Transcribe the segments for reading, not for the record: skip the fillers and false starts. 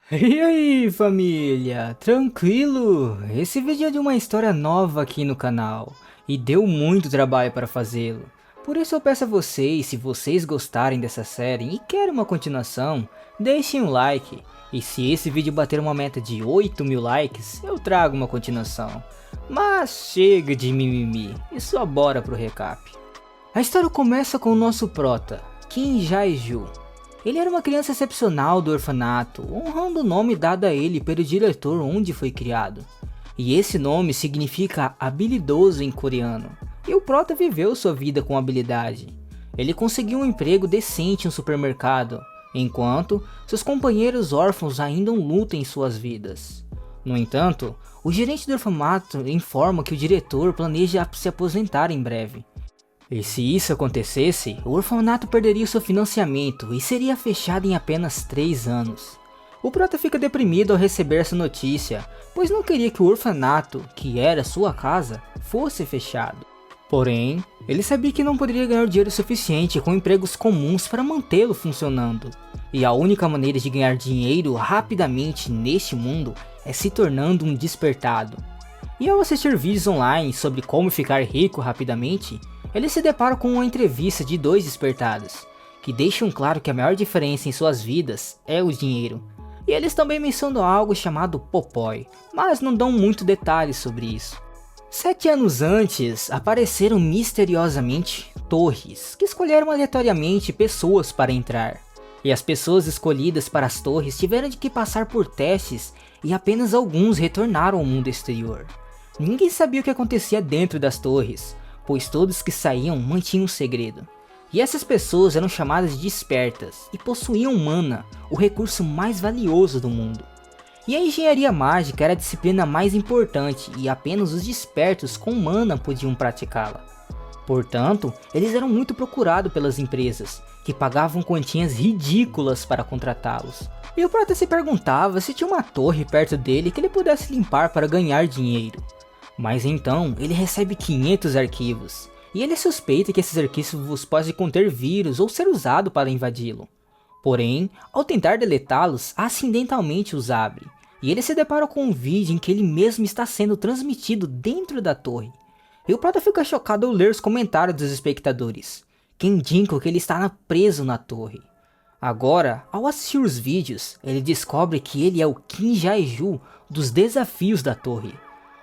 E aí família, tranquilo? Esse vídeo é de uma história nova aqui no canal e deu muito trabalho para fazê-lo. Por isso eu peço a vocês, se vocês gostarem dessa série e querem uma continuação, deixem um like. E se esse vídeo bater uma meta de 8.000 likes, eu trago uma continuação. Mas chega de mimimi e só bora pro recap. A história começa com o nosso prota, Kim Jae-ju. Ele era uma criança excepcional do orfanato, honrando o nome dado a ele pelo diretor onde foi criado. E esse nome significa habilidoso em coreano. E o prota viveu sua vida com habilidade. Ele conseguiu um emprego decente em um supermercado, enquanto seus companheiros órfãos ainda lutam em suas vidas. No entanto, o gerente do orfanato informa que o diretor planeja se aposentar em breve. E se isso acontecesse, o orfanato perderia seu financiamento e seria fechado em apenas 3 anos. O prota fica deprimido ao receber essa notícia, pois não queria que o orfanato, que era sua casa, fosse fechado. Porém, ele sabia que não poderia ganhar dinheiro suficiente com empregos comuns para mantê-lo funcionando. E a única maneira de ganhar dinheiro rapidamente neste mundo é se tornando um despertado. E ao assistir vídeos online sobre como ficar rico rapidamente, ele se depara com uma entrevista de 2 despertados, que deixam claro que a maior diferença em suas vidas é o dinheiro. E eles também mencionam algo chamado Popói, mas não dão muito detalhes sobre isso. 7 anos antes, apareceram misteriosamente torres, que escolheram aleatoriamente pessoas para entrar. E as pessoas escolhidas para as torres tiveram de que passar por testes e apenas alguns retornaram ao mundo exterior. Ninguém sabia o que acontecia dentro das torres, pois todos que saíam mantinham um segredo. E essas pessoas eram chamadas de espertas e possuíam mana, o recurso mais valioso do mundo. E a engenharia mágica era a disciplina mais importante e apenas os despertos com mana podiam praticá-la. Portanto, eles eram muito procurados pelas empresas, que pagavam quantias ridículas para contratá-los. E o prota se perguntava se tinha uma torre perto dele que ele pudesse limpar para ganhar dinheiro. Mas então, ele recebe 500 arquivos, e ele suspeita que esses arquivos podem conter vírus ou ser usado para invadi-lo. Porém, ao tentar deletá-los, acidentalmente os abre, e ele se depara com um vídeo em que ele mesmo está sendo transmitido dentro da torre. E o prota fica chocado ao ler os comentários dos espectadores, que indicam que ele está preso na torre. Agora, ao assistir os vídeos, ele descobre que ele é o Kim Jae-ju dos desafios da torre.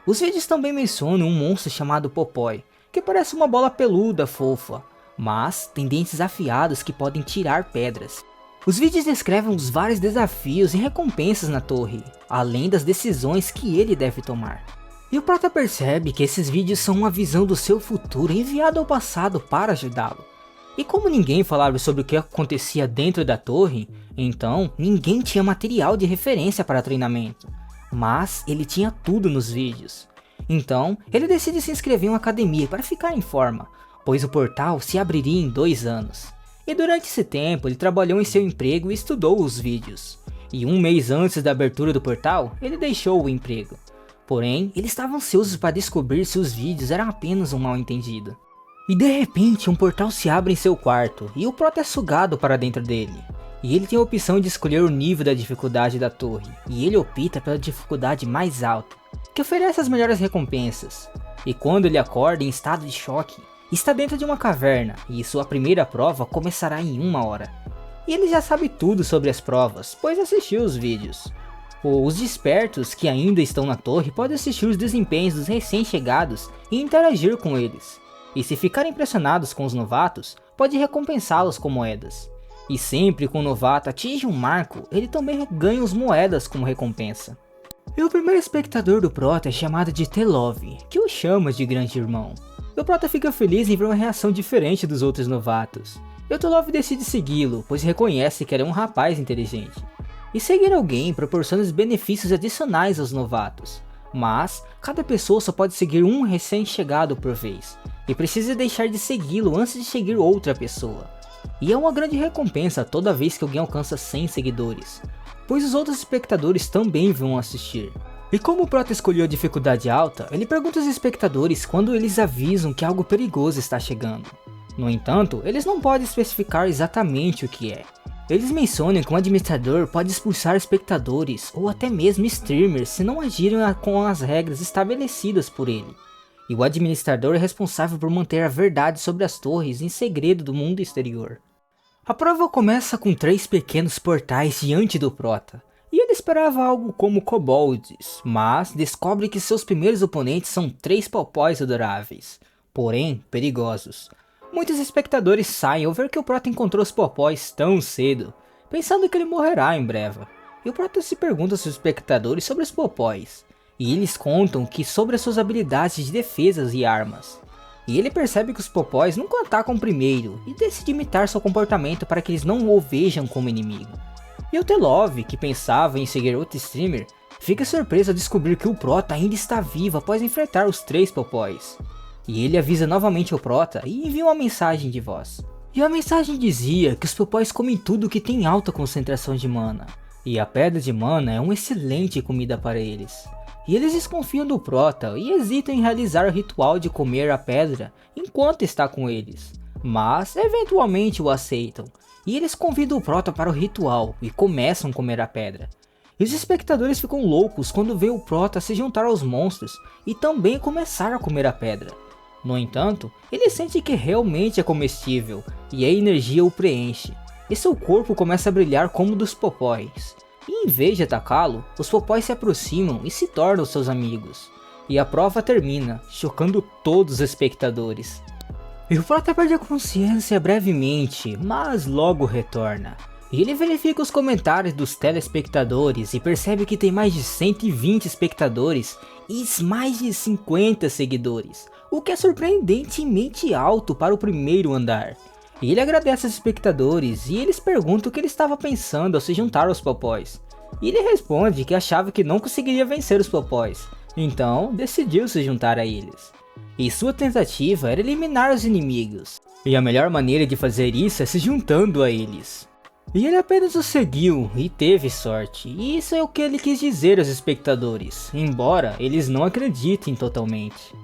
Os vídeos também mencionam um monstro chamado Popói, que parece uma bola peluda fofa, mas tem dentes afiados que podem tirar pedras. Os vídeos descrevem os vários desafios e recompensas na torre, além das decisões que ele deve tomar. E o prota percebe que esses vídeos são uma visão do seu futuro enviado ao passado para ajudá-lo. E como ninguém falava sobre o que acontecia dentro da torre, então ninguém tinha material de referência para treinamento. Mas ele tinha tudo nos vídeos. Então, ele decide se inscrever em uma academia para ficar em forma, pois o portal se abriria em 2 anos. E durante esse tempo, ele trabalhou em seu emprego e estudou os vídeos. E 1 mês antes da abertura do portal, ele deixou o emprego. Porém, ele estava ansioso para descobrir se os vídeos eram apenas um mal-entendido. E de repente, um portal se abre em seu quarto, e o prota é sugado para dentro dele. E ele tem a opção de escolher o nível da dificuldade da torre, e ele opta pela dificuldade mais alta, que oferece as melhores recompensas. E quando ele acorda em estado de choque, está dentro de uma caverna, e sua primeira prova começará em 1 hora. E ele já sabe tudo sobre as provas, pois assistiu os vídeos. Os despertos que ainda estão na torre podem assistir os desempenhos dos recém-chegados e interagir com eles. E se ficarem impressionados com os novatos, pode recompensá-los com moedas. E sempre que um novato atinge um marco, ele também ganha as moedas como recompensa. E o primeiro espectador do prota é chamado de Telov, que o chama de grande irmão. E o prota fica feliz em ver uma reação diferente dos outros novatos. E o Telov decide segui-lo, pois reconhece que ele é um rapaz inteligente. E seguir alguém proporciona benefícios adicionais aos novatos. Mas, cada pessoa só pode seguir um recém-chegado por vez, e precisa deixar de segui-lo antes de seguir outra pessoa. E é uma grande recompensa toda vez que alguém alcança 100 seguidores, pois os outros espectadores também vão assistir. E como o prota escolheu a dificuldade alta, ele pergunta aos espectadores quando eles avisam que algo perigoso está chegando. No entanto, eles não podem especificar exatamente o que é. Eles mencionam que um administrador pode expulsar espectadores ou até mesmo streamers se não agirem com as regras estabelecidas por ele. E o administrador é responsável por manter a verdade sobre as torres em segredo do mundo exterior. A prova começa com 3 pequenos portais diante do Prota, e ele esperava algo como kobolds, mas descobre que seus primeiros oponentes são 3 popóis adoráveis, porém perigosos. Muitos espectadores saem ao ver que o Prota encontrou os popóis tão cedo, pensando que ele morrerá em breve. E o Prota se pergunta aos espectadores sobre os popóis, e eles contam que sobre as suas habilidades de defesas e armas. E ele percebe que os popóis nunca atacam primeiro, e decide imitar seu comportamento para que eles não o vejam como inimigo. E o Telov, que pensava em seguir outro streamer, fica surpreso ao descobrir que o Prota ainda está vivo após enfrentar os 3 popóis. E ele avisa novamente o Prota e envia uma mensagem de voz. E a mensagem dizia que os popóis comem tudo que tem alta concentração de mana, e a pedra de mana é uma excelente comida para eles. E eles desconfiam do Prota e hesitam em realizar o ritual de comer a pedra enquanto está com eles, mas eventualmente o aceitam, e eles convidam o Prota para o ritual e começam a comer a pedra. E os espectadores ficam loucos quando vê o Prota se juntar aos monstros e também começar a comer a pedra. No entanto, ele sente que realmente é comestível e a energia o preenche, e seu corpo começa a brilhar como o dos popóis. E em vez de atacá-lo, os popóis se aproximam e se tornam seus amigos. E a prova termina, chocando todos os espectadores. E o Prota perde a consciência brevemente, mas logo retorna. E ele verifica os comentários dos telespectadores e percebe que tem mais de 120 espectadores e mais de 50 seguidores, o que é surpreendentemente alto para o primeiro andar. E ele agradece aos espectadores e eles perguntam o que ele estava pensando ao se juntar aos popóis. E ele responde que achava que não conseguiria vencer os popóis, então decidiu se juntar a eles. E sua tentativa era eliminar os inimigos, e a melhor maneira de fazer isso é se juntando a eles. E ele apenas os seguiu e teve sorte, e isso é o que ele quis dizer aos espectadores, embora eles não acreditem totalmente.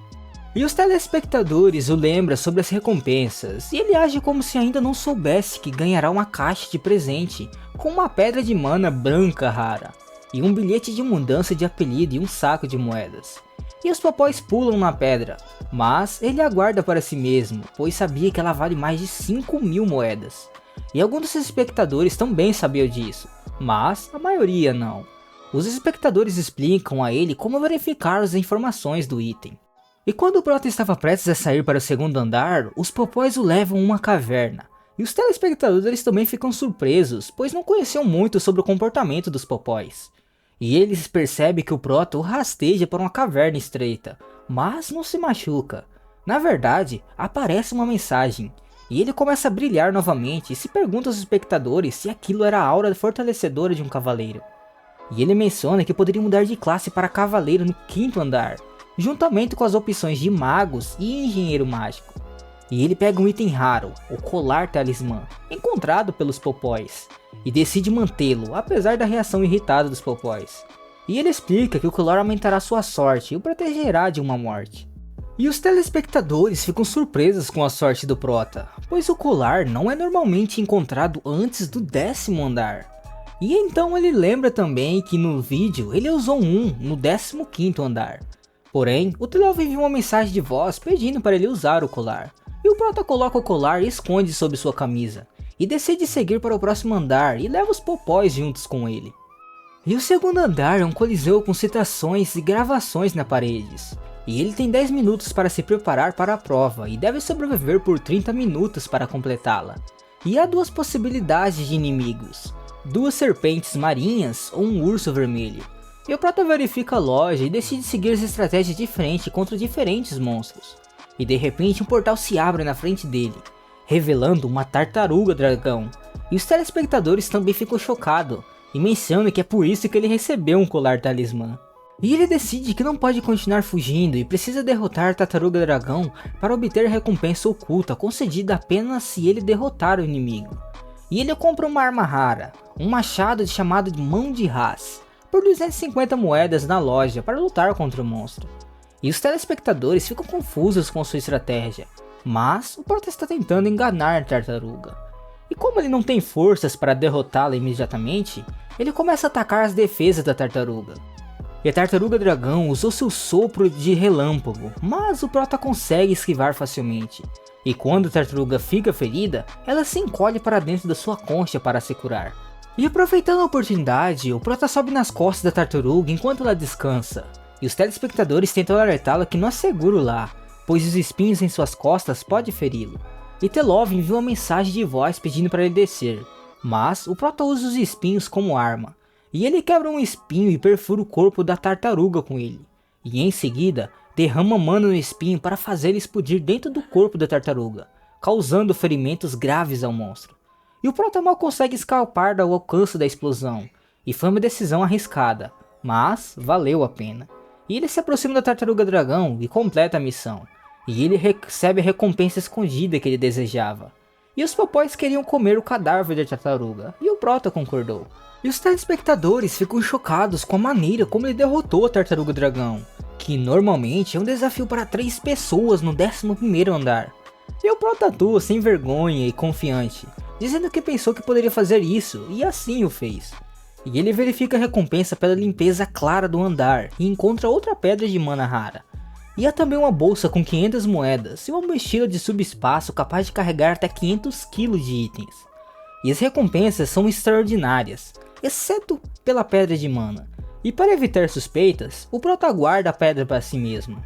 E os telespectadores o lembram sobre as recompensas, e ele age como se ainda não soubesse que ganhará uma caixa de presente, com uma pedra de mana branca rara, e um bilhete de mudança de apelido e um saco de moedas. E os popóis pulam na pedra, mas ele aguarda para si mesmo, pois sabia que ela vale mais de 5.000 moedas. E alguns dos espectadores também sabiam disso, mas a maioria não. Os espectadores explicam a ele como verificar as informações do item. E quando o Prota estava prestes a sair para o segundo andar, os popóis o levam a uma caverna. E os telespectadores também ficam surpresos, pois não conheciam muito sobre o comportamento dos popóis. E eles percebem que o Prota o rasteja para uma caverna estreita, mas não se machuca. Na verdade, aparece uma mensagem, e ele começa a brilhar novamente e se pergunta aos espectadores se aquilo era a aura fortalecedora de um cavaleiro. E ele menciona que poderia mudar de classe para cavaleiro no 5º andar, juntamente com as opções de magos e engenheiro mágico. E ele pega um item raro, o colar talismã, encontrado pelos popóis, e decide mantê-lo, apesar da reação irritada dos popóis. E ele explica que o colar aumentará sua sorte e o protegerá de uma morte. E os telespectadores ficam surpresos com a sorte do Prota, pois o colar não é normalmente encontrado antes do 10º andar. E então ele lembra também que no vídeo ele usou um no 15º andar. Porém, o Telov envia uma mensagem de voz pedindo para ele usar o colar. E o Prota coloca o colar e esconde sob sua camisa. E decide seguir para o próximo andar e leva os popóis juntos com ele. E o segundo andar é um coliseu com citações e gravações nas paredes. E ele tem 10 minutos para se preparar para a prova e deve sobreviver por 30 minutos para completá-la. E há 2 possibilidades de inimigos: 2 serpentes marinhas ou um urso vermelho. E o Prota verifica a loja e decide seguir as estratégias de frente contra diferentes monstros. E de repente um portal se abre na frente dele, revelando uma tartaruga dragão. E os telespectadores também ficam chocados e mencionam que é por isso que ele recebeu um colar talismã. E ele decide que não pode continuar fugindo e precisa derrotar a tartaruga dragão para obter a recompensa oculta concedida apenas se ele derrotar o inimigo. E ele compra uma arma rara, um machado chamado de Mão de Ras, por 250 moedas na loja para lutar contra o monstro. E os telespectadores ficam confusos com sua estratégia, mas o Prota está tentando enganar a tartaruga. E como ele não tem forças para derrotá-la imediatamente, ele começa a atacar as defesas da tartaruga. E a tartaruga dragão usou seu sopro de relâmpago, mas o Prota consegue esquivar facilmente. E quando a tartaruga fica ferida, ela se encolhe para dentro da sua concha para se curar. E aproveitando a oportunidade, o Prota sobe nas costas da tartaruga enquanto ela descansa. E os telespectadores tentam alertá-la que não é seguro lá, pois os espinhos em suas costas podem feri-lo. E Telov envia uma mensagem de voz pedindo para ele descer, mas o Prota usa os espinhos como arma. E ele quebra um espinho e perfura o corpo da tartaruga com ele. E em seguida, derrama mana no espinho para fazer ele explodir dentro do corpo da tartaruga, causando ferimentos graves ao monstro. E o Prota mal consegue escapar do alcance da explosão, e foi uma decisão arriscada, mas valeu a pena. E ele se aproxima da tartaruga dragão e completa a missão, e ele recebe a recompensa escondida que ele desejava. E os popóis queriam comer o cadáver da tartaruga, e o Prota concordou. E os telespectadores ficam chocados com a maneira como ele derrotou a tartaruga dragão, que normalmente é um desafio para 3 pessoas no 11º andar. E o Prota atua sem vergonha e confiante, dizendo que pensou que poderia fazer isso, e assim o fez. E ele verifica a recompensa pela limpeza clara do andar, e encontra outra pedra de mana rara. E há também uma bolsa com 500 moedas, e uma mochila de subespaço capaz de carregar até 500 kg de itens. E as recompensas são extraordinárias, exceto pela pedra de mana. E para evitar suspeitas, o Prota guarda a pedra para si mesmo.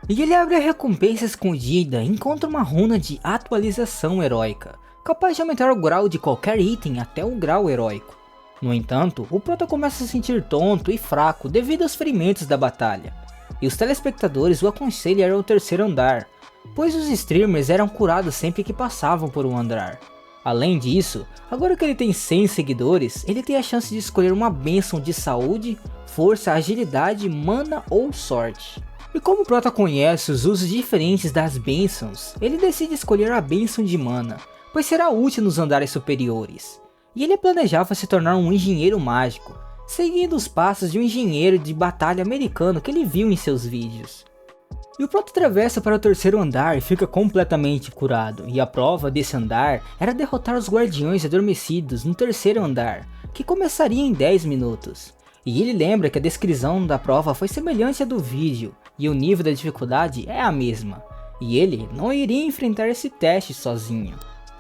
E ele abre a recompensa escondida e encontra uma runa de atualização heróica, capaz de aumentar o grau de qualquer item até o grau heróico. No entanto, o Prota começa a se sentir tonto e fraco devido aos ferimentos da batalha. E os telespectadores o aconselham a ir ao 3º andar, pois os streamers eram curados sempre que passavam por um andar. Além disso, agora que ele tem 100 seguidores, ele tem a chance de escolher uma bênção de saúde, força, agilidade, mana ou sorte. E como o Prota conhece os usos diferentes das bênçãos, ele decide escolher a bênção de mana, pois será útil nos andares superiores. E ele planejava se tornar um engenheiro mágico, seguindo os passos de um engenheiro de batalha americano que ele viu em seus vídeos. E o Prota atravessa para o 3º andar e fica completamente curado, e a prova desse andar era derrotar os guardiões adormecidos no 3º andar, que começaria em 10 minutos. E ele lembra que a descrição da prova foi semelhante à do vídeo, e o nível da dificuldade é a mesma, e ele não iria enfrentar esse teste sozinho.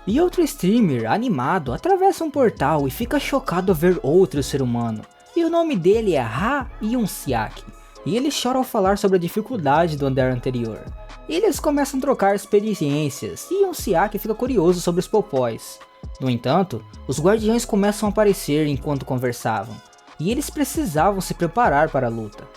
E outro streamer, animado, atravessa um portal e fica chocado ao ver outro ser humano, e o nome dele é Ha Yunsiak. E ele chora ao falar sobre a dificuldade do andar anterior. E eles começam a trocar experiências, e Yunsiak fica curioso sobre os popóis. No entanto, os guardiões começam a aparecer enquanto conversavam, e eles precisavam se preparar para a luta.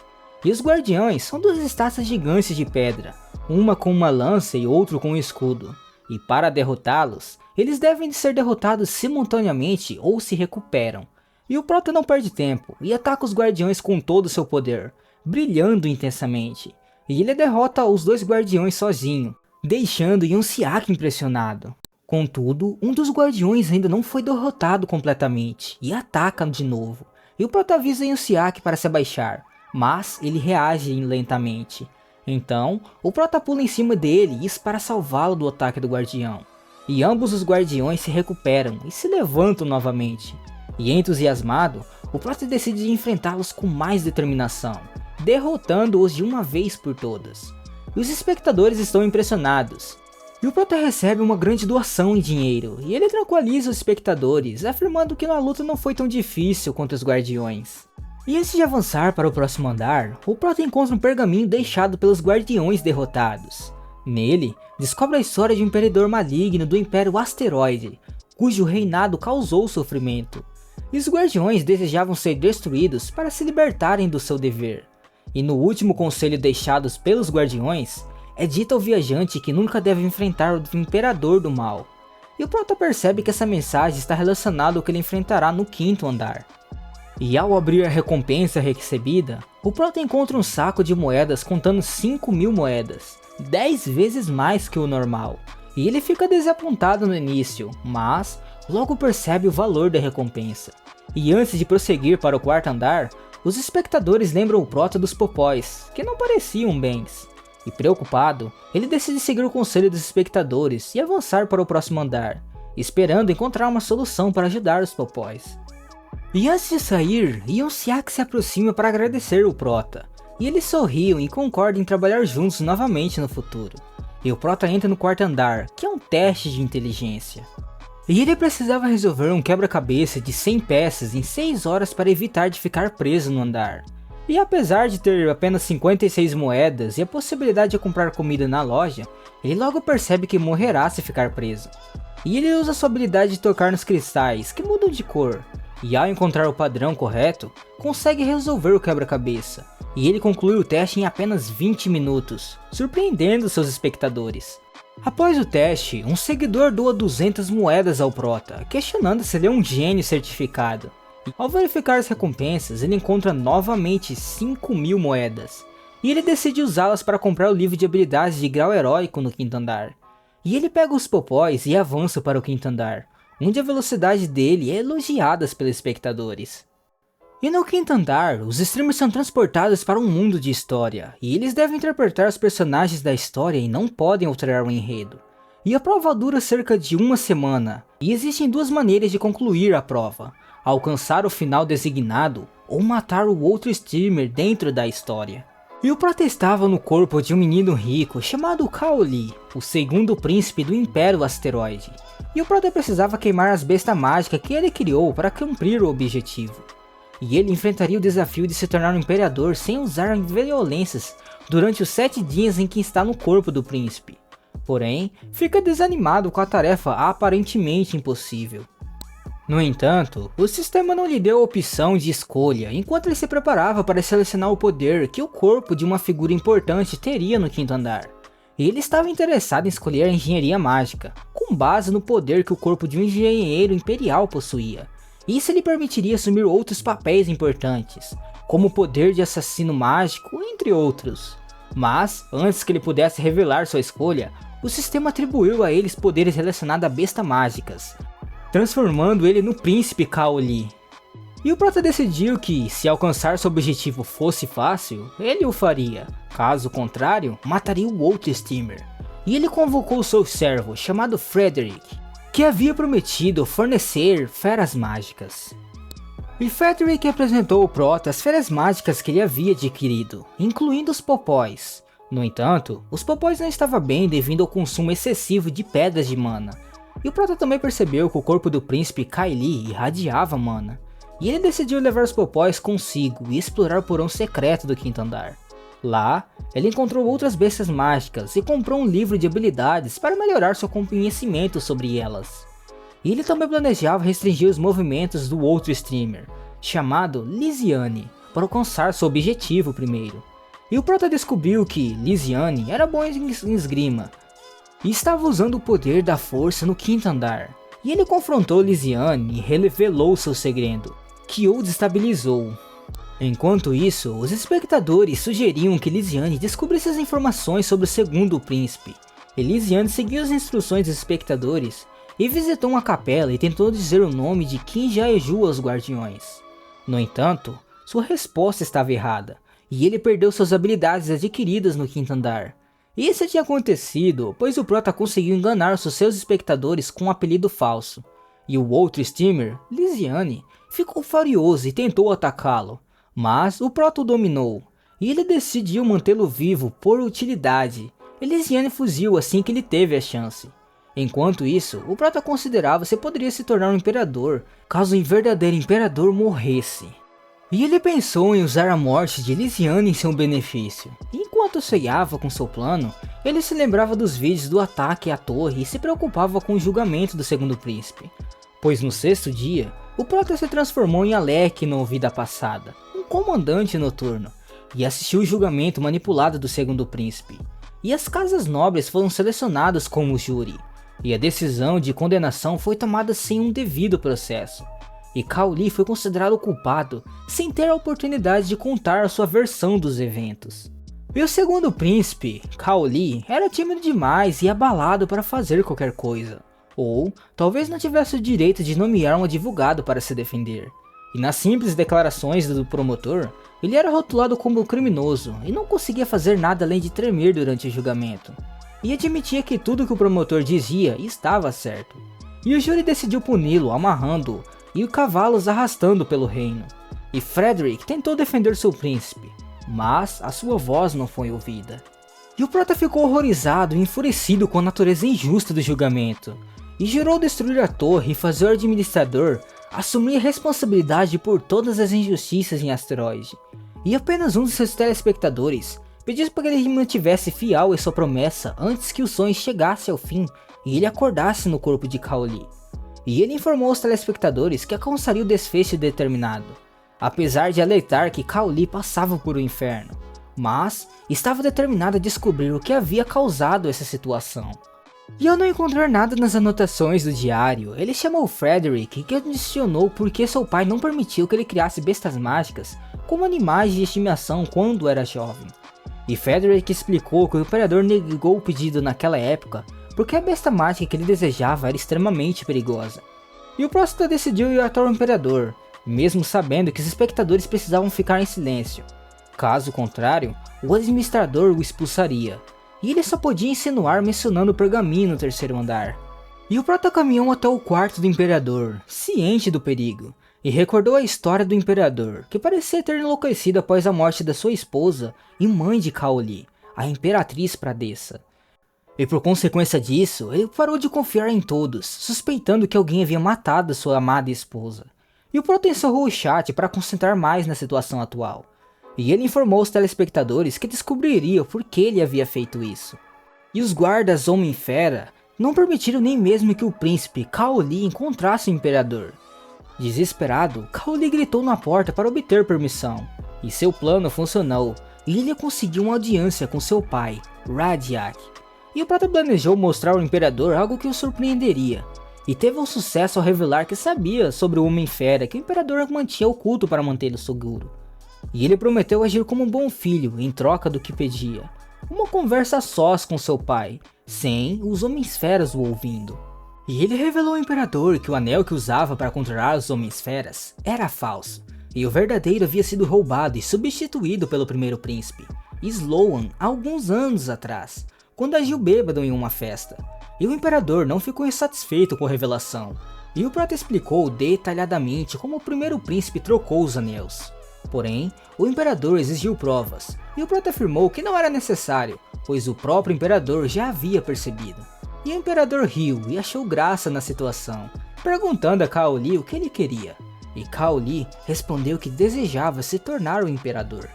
E os guardiões são 2 estátuas gigantes de pedra, uma com uma lança e outro com um escudo. E para derrotá-los, eles devem ser derrotados simultaneamente ou se recuperam. E o Prota não perde tempo, e ataca os guardiões com todo o seu poder, brilhando intensamente, e ele derrota os 2 guardiões sozinho, deixando Yunsiak impressionado. Contudo, um dos guardiões ainda não foi derrotado completamente, e ataca de novo, e o Prota avisa Yunsiak para se abaixar, mas ele reage lentamente. Então, o Prota pula em cima dele e isso para salvá-lo do ataque do guardião, e ambos os guardiões se recuperam e se levantam novamente, e entusiasmado, o Prota decide enfrentá-los com mais determinação, derrotando-os de uma vez por todas. E os espectadores estão impressionados. E o Prota recebe uma grande doação em dinheiro, e ele tranquiliza os espectadores, afirmando que a luta não foi tão difícil contra os guardiões. E antes de avançar para o próximo andar, o Prota encontra um pergaminho deixado pelos guardiões derrotados. Nele, descobre a história de um imperador maligno do Império Asteroide, cujo reinado causou sofrimento. E os guardiões desejavam ser destruídos para se libertarem do seu dever. E no último conselho deixados pelos guardiões, é dito ao viajante que nunca deve enfrentar o Imperador do Mal. E o Prota percebe que essa mensagem está relacionada ao que ele enfrentará no 5º andar. E ao abrir a recompensa recebida, o Prota encontra um saco de moedas contando 5.000 moedas, 10 vezes mais que o normal. E ele fica desapontado no início, mas logo percebe o valor da recompensa. E antes de prosseguir para o 4º andar, os espectadores lembram o Prota dos popóis, que não pareciam bens. E preocupado, ele decide seguir o conselho dos espectadores e avançar para o próximo andar. esperando encontrar uma solução para ajudar os Popóis. E antes de sair, Yonsiak se aproxima para agradecer o Prota, e eles sorriam e concordam em trabalhar juntos novamente no futuro. E o Prota entra no quarto andar, que é um teste de inteligência. E ele precisava resolver um quebra-cabeça de 100 peças em 6 horas para evitar de ficar preso no andar. E apesar de ter apenas 56 moedas e a possibilidade de comprar comida na loja, ele logo percebe que morrerá se ficar preso. E ele usa sua habilidade de tocar nos cristais, que mudam de cor. E ao encontrar o padrão correto, consegue resolver o quebra-cabeça. E ele conclui o teste em apenas 20 minutos, surpreendendo seus espectadores. Após o teste, um seguidor doa 200 moedas ao Prota, questionando se ele é um gênio certificado. E ao verificar as recompensas, ele encontra novamente 5.000 moedas. E ele decide usá-las para comprar o livro de habilidades de grau heróico no quinto andar. E ele pega os Popóis e avança para o quinto andar, onde a velocidade dele é elogiada pelos espectadores. E no quinto andar, os streamers são transportados para um mundo de história, e eles devem interpretar os personagens da história e não podem alterar o enredo. E a prova dura cerca de uma semana, e existem duas maneiras de concluir a prova: alcançar o final designado ou matar o outro streamer dentro da história. E o Prota estava no corpo de um menino rico chamado Kaoli, o segundo príncipe do Império Asteroide. E o Prota precisava queimar as bestas mágicas que ele criou para cumprir o objetivo. E ele enfrentaria o desafio de se tornar um imperador sem usar violências durante os 7 dias em que está no corpo do príncipe. Porém, fica desanimado com a tarefa aparentemente impossível. No entanto, o sistema não lhe deu a opção de escolha enquanto ele se preparava para selecionar o poder que o corpo de uma figura importante teria no quinto andar. Ele estava interessado em escolher a engenharia mágica, com base no poder que o corpo de um engenheiro imperial possuía. Isso lhe permitiria assumir outros papéis importantes, como o poder de assassino mágico, entre outros. Mas, antes que ele pudesse revelar sua escolha, o sistema atribuiu a eles poderes relacionados a bestas mágicas, transformando ele no príncipe Kaoli. E o Prota decidiu que, se alcançar seu objetivo fosse fácil, ele o faria. Caso contrário, mataria o outro streamer. E ele convocou seu servo, chamado Frederick, que havia prometido fornecer feras mágicas. E Frederick apresentou ao Prota as feras mágicas que ele havia adquirido, incluindo os Popóis. No entanto, os Popóis não estavam bem devido ao consumo excessivo de pedras de mana. E o Prota também percebeu que o corpo do príncipe Kaili irradiava mana. E ele decidiu levar os Popóis consigo e explorar o porão secreto do quinto andar. Lá, ele encontrou outras bestas mágicas e comprou um livro de habilidades para melhorar seu conhecimento sobre elas. E ele também planejava restringir os movimentos do outro streamer, chamado Lisiane, para alcançar seu objetivo primeiro. E o Prota descobriu que Lisiane era bom em esgrima, e estava usando o poder da força no quinto andar. E ele confrontou Lisiane e revelou seu segredo, que o destabilizou. Enquanto isso, os espectadores sugeriam que Lisiane descobrisse as informações sobre o segundo príncipe. E Lisiane seguiu as instruções dos espectadores e visitou uma capela e tentou dizer o nome de quem já Eju aos guardiões. No entanto, sua resposta estava errada, e ele perdeu suas habilidades adquiridas no quinto andar. Isso tinha acontecido, pois o Prota conseguiu enganar os seus espectadores com um apelido falso. E o outro streamer, Lisiane, ficou furioso e tentou atacá-lo. Mas o Prota o dominou, e ele decidiu mantê-lo vivo por utilidade. E Lisiane fugiu assim que ele teve a chance. Enquanto isso, o Prota considerava se poderia se tornar um imperador, caso um verdadeiro imperador morresse. E ele pensou em usar a morte de Lisiane em seu benefício. E enquanto sonhava com seu plano, ele se lembrava dos vídeos do ataque à torre e se preocupava com o julgamento do segundo príncipe. Pois no sexto dia, o Prota se transformou em Alec na vida passada, um comandante noturno, e assistiu o julgamento manipulado do segundo príncipe. E as casas nobres foram selecionadas como júri, e a decisão de condenação foi tomada sem um devido processo. E Kaoli foi considerado culpado sem ter a oportunidade de contar a sua versão dos eventos. E o segundo príncipe, Kaoli, era tímido demais e abalado para fazer qualquer coisa. Ou talvez não tivesse o direito de nomear um advogado para se defender. E nas simples declarações do promotor, ele era rotulado como criminoso e não conseguia fazer nada além de tremer durante o julgamento. E admitia que tudo que o promotor dizia estava certo. e o júri decidiu puni-lo amarrando-o e os cavalos arrastando pelo reino. E Frederick tentou defender seu príncipe, mas a sua voz não foi ouvida. E o Prota ficou horrorizado e enfurecido com a natureza injusta do julgamento, e jurou destruir a torre e fazer o administrador assumir a responsabilidade por todas as injustiças em Asteroide. E apenas um de seus telespectadores pediu para que ele mantivesse fiel a sua promessa antes que o sonho chegasse ao fim e ele acordasse no corpo de Kaoli. E ele informou aos telespectadores que alcançaria o desfecho determinado, apesar de alertar que Kaoli passava por um inferno, mas estava determinado a descobrir o que havia causado essa situação. E ao não encontrar nada nas anotações do diário, ele chamou Frederick e questionou por que seu pai não permitiu que ele criasse bestas mágicas como animais de estimação quando era jovem. E Frederick explicou que o imperador negou o pedido naquela época porque a besta mágica que ele desejava era extremamente perigosa. E o Prota decidiu ir até o imperador, mesmo sabendo que os espectadores precisavam ficar em silêncio. Caso contrário, o administrador o expulsaria, e ele só podia insinuar mencionando o pergaminho no terceiro andar. E o Prota caminhou até o quarto do imperador, ciente do perigo, e recordou a história do imperador, que parecia ter enlouquecido após a morte da sua esposa e mãe de Kaoli, a imperatriz Pradessa. E por consequência disso, ele parou de confiar em todos, suspeitando que alguém havia matado sua amada esposa. E o Prota encerrou o chat para concentrar mais na situação atual. E ele informou os telespectadores que descobriria por que ele havia feito isso. E os guardas Homem-Fera não permitiram nem mesmo que o príncipe Kaoli encontrasse o imperador. Desesperado, Kaoli gritou na porta para obter permissão, e seu plano funcionou, e ele conseguiu uma audiência com seu pai, Radiak. E o Prota planejou mostrar ao imperador algo que o surpreenderia, e teve um sucesso ao revelar que sabia sobre o Homem-Fera que o imperador mantinha oculto para mantê-lo seguro. E ele prometeu agir como um bom filho em troca do que pedia, uma conversa a sós com seu pai, sem os Homens-Feras o ouvindo. E ele revelou ao imperador que o anel que usava para controlar os Homens-Feras era falso, e o verdadeiro havia sido roubado e substituído pelo primeiro príncipe, Sloan, há alguns anos atrás, quando agiu bêbado em uma festa. E o imperador não ficou insatisfeito com a revelação, e o Prota explicou detalhadamente como o primeiro príncipe trocou os anéis. Porém, o imperador exigiu provas, e o Prota afirmou que não era necessário, pois o próprio imperador já havia percebido. E o imperador riu e achou graça na situação, perguntando a Kaoli o que ele queria. E Kaoli respondeu que desejava se tornar o imperador.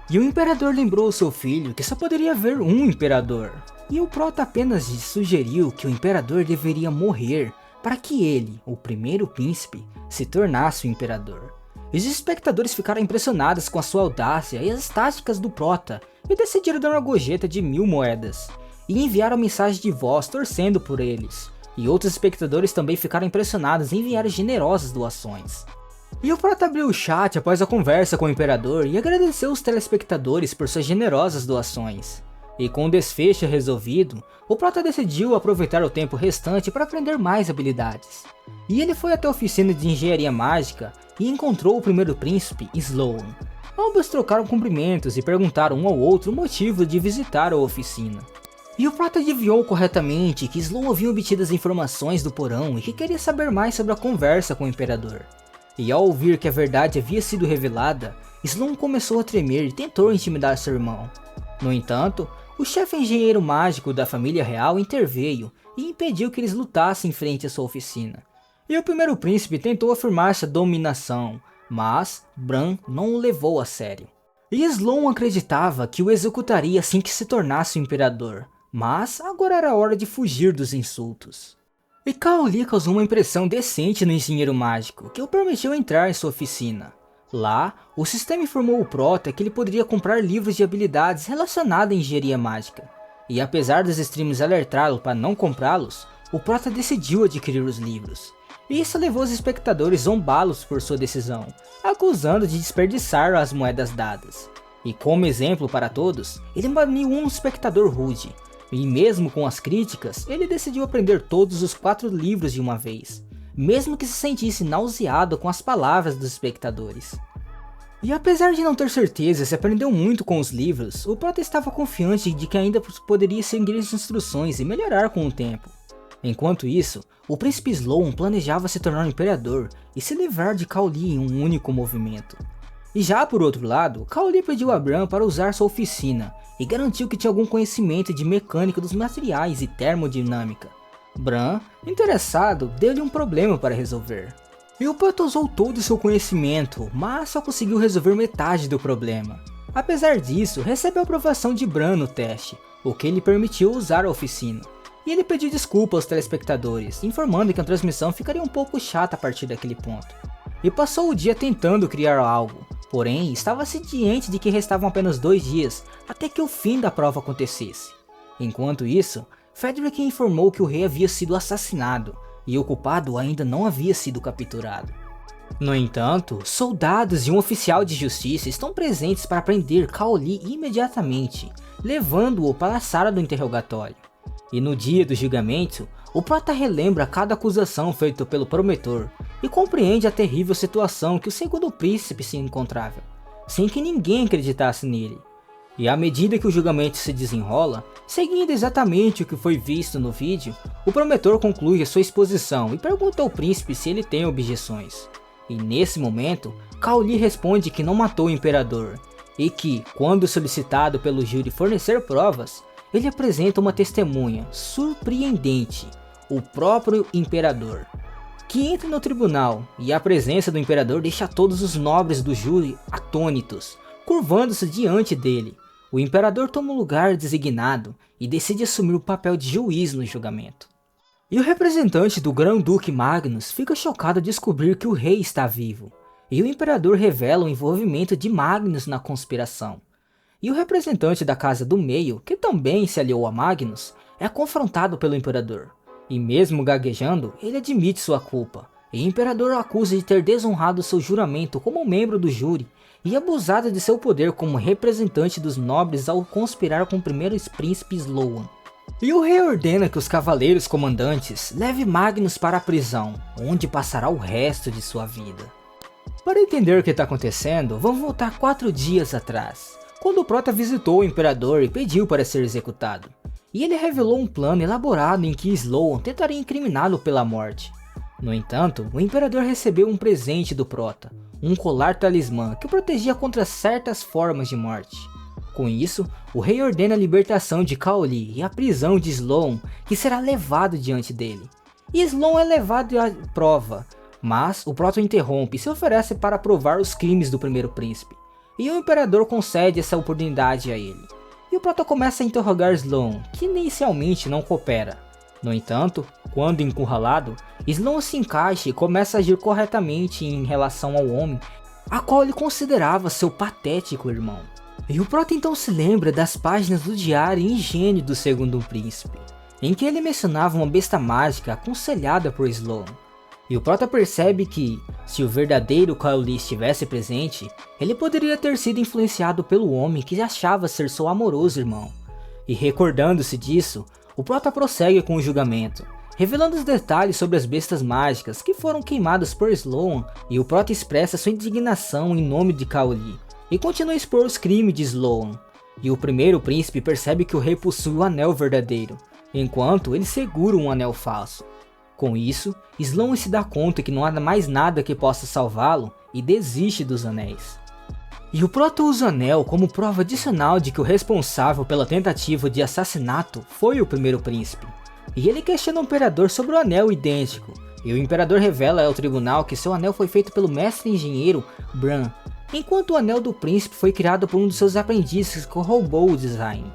E o imperador lembrou ao seu filho que só poderia haver um imperador. E o Prota apenas sugeriu que o imperador deveria morrer para que ele, o primeiro príncipe, se tornasse o imperador. Os espectadores ficaram impressionados com a sua audácia e as táticas do Prota e decidiram dar uma gorjeta de 1000 moedas. E enviaram mensagem de voz torcendo por eles. E outros espectadores também ficaram impressionados e enviaram generosas doações. E o Prota abriu o chat após a conversa com o imperador e agradeceu os telespectadores por suas generosas doações. E com o desfecho resolvido, o Prota decidiu aproveitar o tempo restante para aprender mais habilidades. E ele foi até a oficina de engenharia mágica e encontrou o primeiro príncipe, Sloan. Ambos trocaram cumprimentos e perguntaram um ao outro o motivo de visitar a oficina. E o Prota adivinhou corretamente que Sloan havia obtido as informações do porão e que queria saber mais sobre a conversa com o imperador. E ao ouvir que a verdade havia sido revelada, Sloan começou a tremer e tentou intimidar seu irmão. No entanto, o chefe engenheiro mágico da família real interveio e impediu que eles lutassem em frente à sua oficina. E o primeiro príncipe tentou afirmar sua dominação, mas Bran não o levou a sério. E Sloan acreditava que o executaria assim que se tornasse o imperador, mas agora era hora de fugir dos insultos. E Kaoli causou uma impressão decente no engenheiro mágico, que o permitiu entrar em sua oficina. Lá, o sistema informou o Prota que ele poderia comprar livros de habilidades relacionadas à engenharia mágica. E apesar dos streamers alertá-lo para não comprá-los, o Prota decidiu adquirir os livros. E isso levou os espectadores a zombá-los por sua decisão, acusando de desperdiçar as moedas dadas. E como exemplo para todos, ele baniu um espectador rude. E mesmo com as críticas, ele decidiu aprender todos os 4 livros de uma vez, mesmo que se sentisse nauseado com as palavras dos espectadores. E apesar de não ter certeza se aprendeu muito com os livros, o Prota estava confiante de que ainda poderia seguir as instruções e melhorar com o tempo. Enquanto isso, o príncipe Sloan planejava se tornar um imperador e se livrar de Cao Li em um único movimento. E já por outro lado, Cao Li pediu a Bran para usar sua oficina e garantiu que tinha algum conhecimento de mecânica dos materiais e termodinâmica. Bran, interessado, deu-lhe um problema para resolver. E o Prota usou todo o seu conhecimento, mas só conseguiu resolver metade do problema. Apesar disso, recebeu a aprovação de Bran no teste, o que lhe permitiu usar a oficina. E ele pediu desculpa aos telespectadores, informando que a transmissão ficaria um pouco chata a partir daquele ponto. E passou o dia tentando criar algo, porém estava ciente de que restavam apenas 2 dias até que o fim da prova acontecesse. Enquanto isso, Frederick informou que o rei havia sido assassinado e o culpado ainda não havia sido capturado. No entanto, soldados e um oficial de justiça estão presentes para prender Cao Li imediatamente, levando-o para a sala do interrogatório. E no dia do julgamento, o Prota relembra cada acusação feita pelo Prometor e compreende a terrível situação que o segundo príncipe se encontrava, sem que ninguém acreditasse nele. E à medida que o julgamento se desenrola, seguindo exatamente o que foi visto no vídeo, o Prometor conclui a sua exposição e pergunta ao príncipe se ele tem objeções. E nesse momento, Cao Li responde que não matou o imperador, e que, quando solicitado pelo júri fornecer provas, ele apresenta uma testemunha surpreendente, o próprio imperador, que entra no tribunal, e a presença do imperador deixa todos os nobres do júri atônitos, curvando-se diante dele. O imperador toma o lugar designado e decide assumir o papel de juiz no julgamento. E o representante do Grão-Duque Magnus fica chocado ao descobrir que o rei está vivo, e o imperador revela o envolvimento de Magnus na conspiração. E o representante da Casa do Meio, que também se aliou a Magnus, é confrontado pelo imperador. E mesmo gaguejando, ele admite sua culpa, e o imperador o acusa de ter desonrado seu juramento como membro do júri e abusado de seu poder como representante dos nobres ao conspirar com o primeiro príncipe Sloan. E o rei ordena que os cavaleiros comandantes levem Magnus para a prisão, onde passará o resto de sua vida. Para entender o que está acontecendo, vamos voltar 4 dias atrás, quando o Prota visitou o imperador e pediu para ser executado. E ele revelou um plano elaborado em que Sloan tentaria incriminá-lo pela morte. No entanto, o imperador recebeu um presente do Prota, um colar talismã que o protegia contra certas formas de morte. Com isso, o rei ordena a libertação de Cao Li e a prisão de Sloan, que será levado diante dele. E Sloan é levado à prova, mas o Prota o interrompe e se oferece para provar os crimes do primeiro príncipe. E o imperador concede essa oportunidade a ele. E o Prota começa a interrogar Sloan, que inicialmente não coopera. No entanto, quando encurralado, Sloan se encaixa e começa a agir corretamente em relação ao homem, a qual ele considerava seu patético irmão. E o Prota então se lembra das páginas do diário ingênuo do segundo príncipe, em que ele mencionava uma besta mágica aconselhada por Sloan. E o Prota percebe que, se o verdadeiro Cao Li estivesse presente, ele poderia ter sido influenciado pelo homem que achava ser seu amoroso irmão. E recordando-se disso, o Prota prossegue com o julgamento, revelando os detalhes sobre as bestas mágicas que foram queimadas por Sloan, e o Prota expressa sua indignação em nome de Cao Li, e continua a expor os crimes de Sloan. E o primeiro príncipe percebe que o rei possui o anel verdadeiro, enquanto ele segura um anel falso. Com isso, Sloan se dá conta que não há mais nada que possa salvá-lo e desiste dos anéis. E o Prota usa o anel como prova adicional de que o responsável pela tentativa de assassinato foi o primeiro príncipe. E ele questiona o imperador sobre o anel idêntico, e o imperador revela ao tribunal que seu anel foi feito pelo mestre engenheiro Bran, enquanto o anel do príncipe foi criado por um dos seus aprendizes que roubou o design.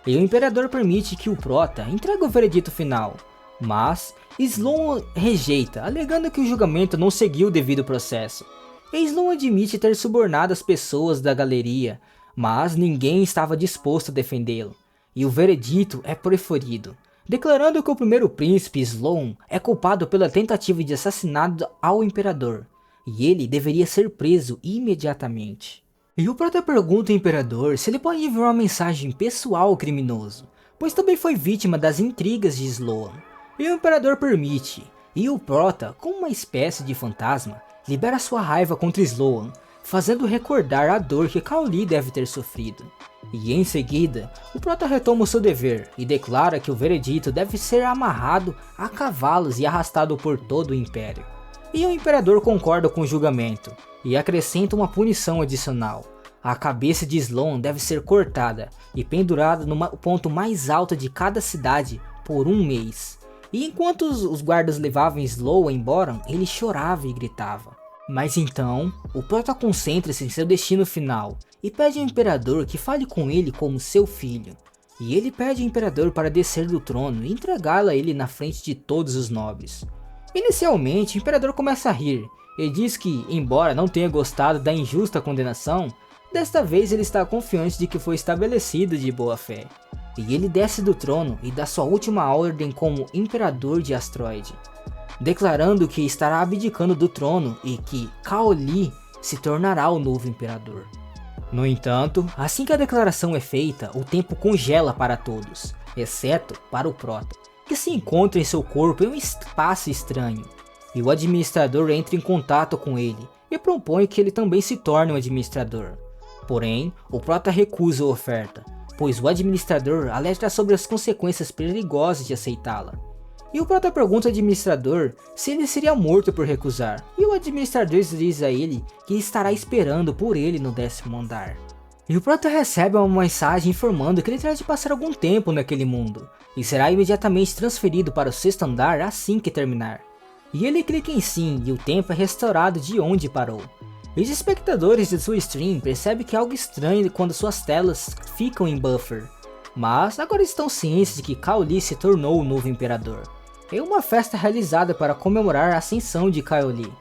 E o imperador permite que o Prota entregue o veredito final, mas Sloan rejeita, alegando que o julgamento não seguiu o devido processo. E Sloan admite ter subornado as pessoas da galeria, mas ninguém estava disposto a defendê-lo, e o veredito é proferido, declarando que o primeiro príncipe Sloan é culpado pela tentativa de assassinato ao imperador, e ele deveria ser preso imediatamente. E o Prota pergunta ao imperador se ele pode enviar uma mensagem pessoal ao criminoso, pois também foi vítima das intrigas de Sloan. E o imperador permite, e o Prota, como uma espécie de fantasma, libera sua raiva contra Sloan, fazendo recordar a dor que Cao Li deve ter sofrido. E em seguida, o Prota retoma o seu dever e declara que o veredito deve ser amarrado a cavalos e arrastado por todo o Império. E o Imperador concorda com o julgamento e acrescenta uma punição adicional. A cabeça de Sloan deve ser cortada e pendurada no ponto mais alto de cada cidade por um mês. E enquanto os guardas levavam Sloan embora, ele chorava e gritava. Mas então, o Prota concentra-se em seu destino final e pede ao Imperador que fale com ele como seu filho. E ele pede ao Imperador para descer do trono e entregá-la a ele na frente de todos os nobres. Inicialmente, o Imperador começa a rir e diz que, embora não tenha gostado da injusta condenação, desta vez ele está confiante de que foi estabelecido de boa fé. E ele desce do trono e dá sua última ordem como Imperador de Asteroide, declarando que estará abdicando do trono e que Kaoli se tornará o novo Imperador. No entanto, assim que a declaração é feita, o tempo congela para todos, exceto para o Prota, que se encontra em seu corpo em um espaço estranho. E o administrador entra em contato com ele e propõe que ele também se torne um administrador. Porém, o Prota recusa a oferta, pois o administrador alerta sobre as consequências perigosas de aceitá-la. E o Prota pergunta ao administrador se ele seria morto por recusar, e o administrador diz a ele que estará esperando por ele no 10º andar. E o Prota recebe uma mensagem informando que ele terá de passar algum tempo naquele mundo, e será imediatamente transferido para o 6º andar assim que terminar. E ele clica em sim e o tempo é restaurado de onde parou. E os espectadores de sua stream percebem que é algo estranho quando suas telas ficam em buffer, mas agora estão cientes de que Kaoli se tornou o novo Imperador. Em uma festa realizada para comemorar a ascensão de Kaoli,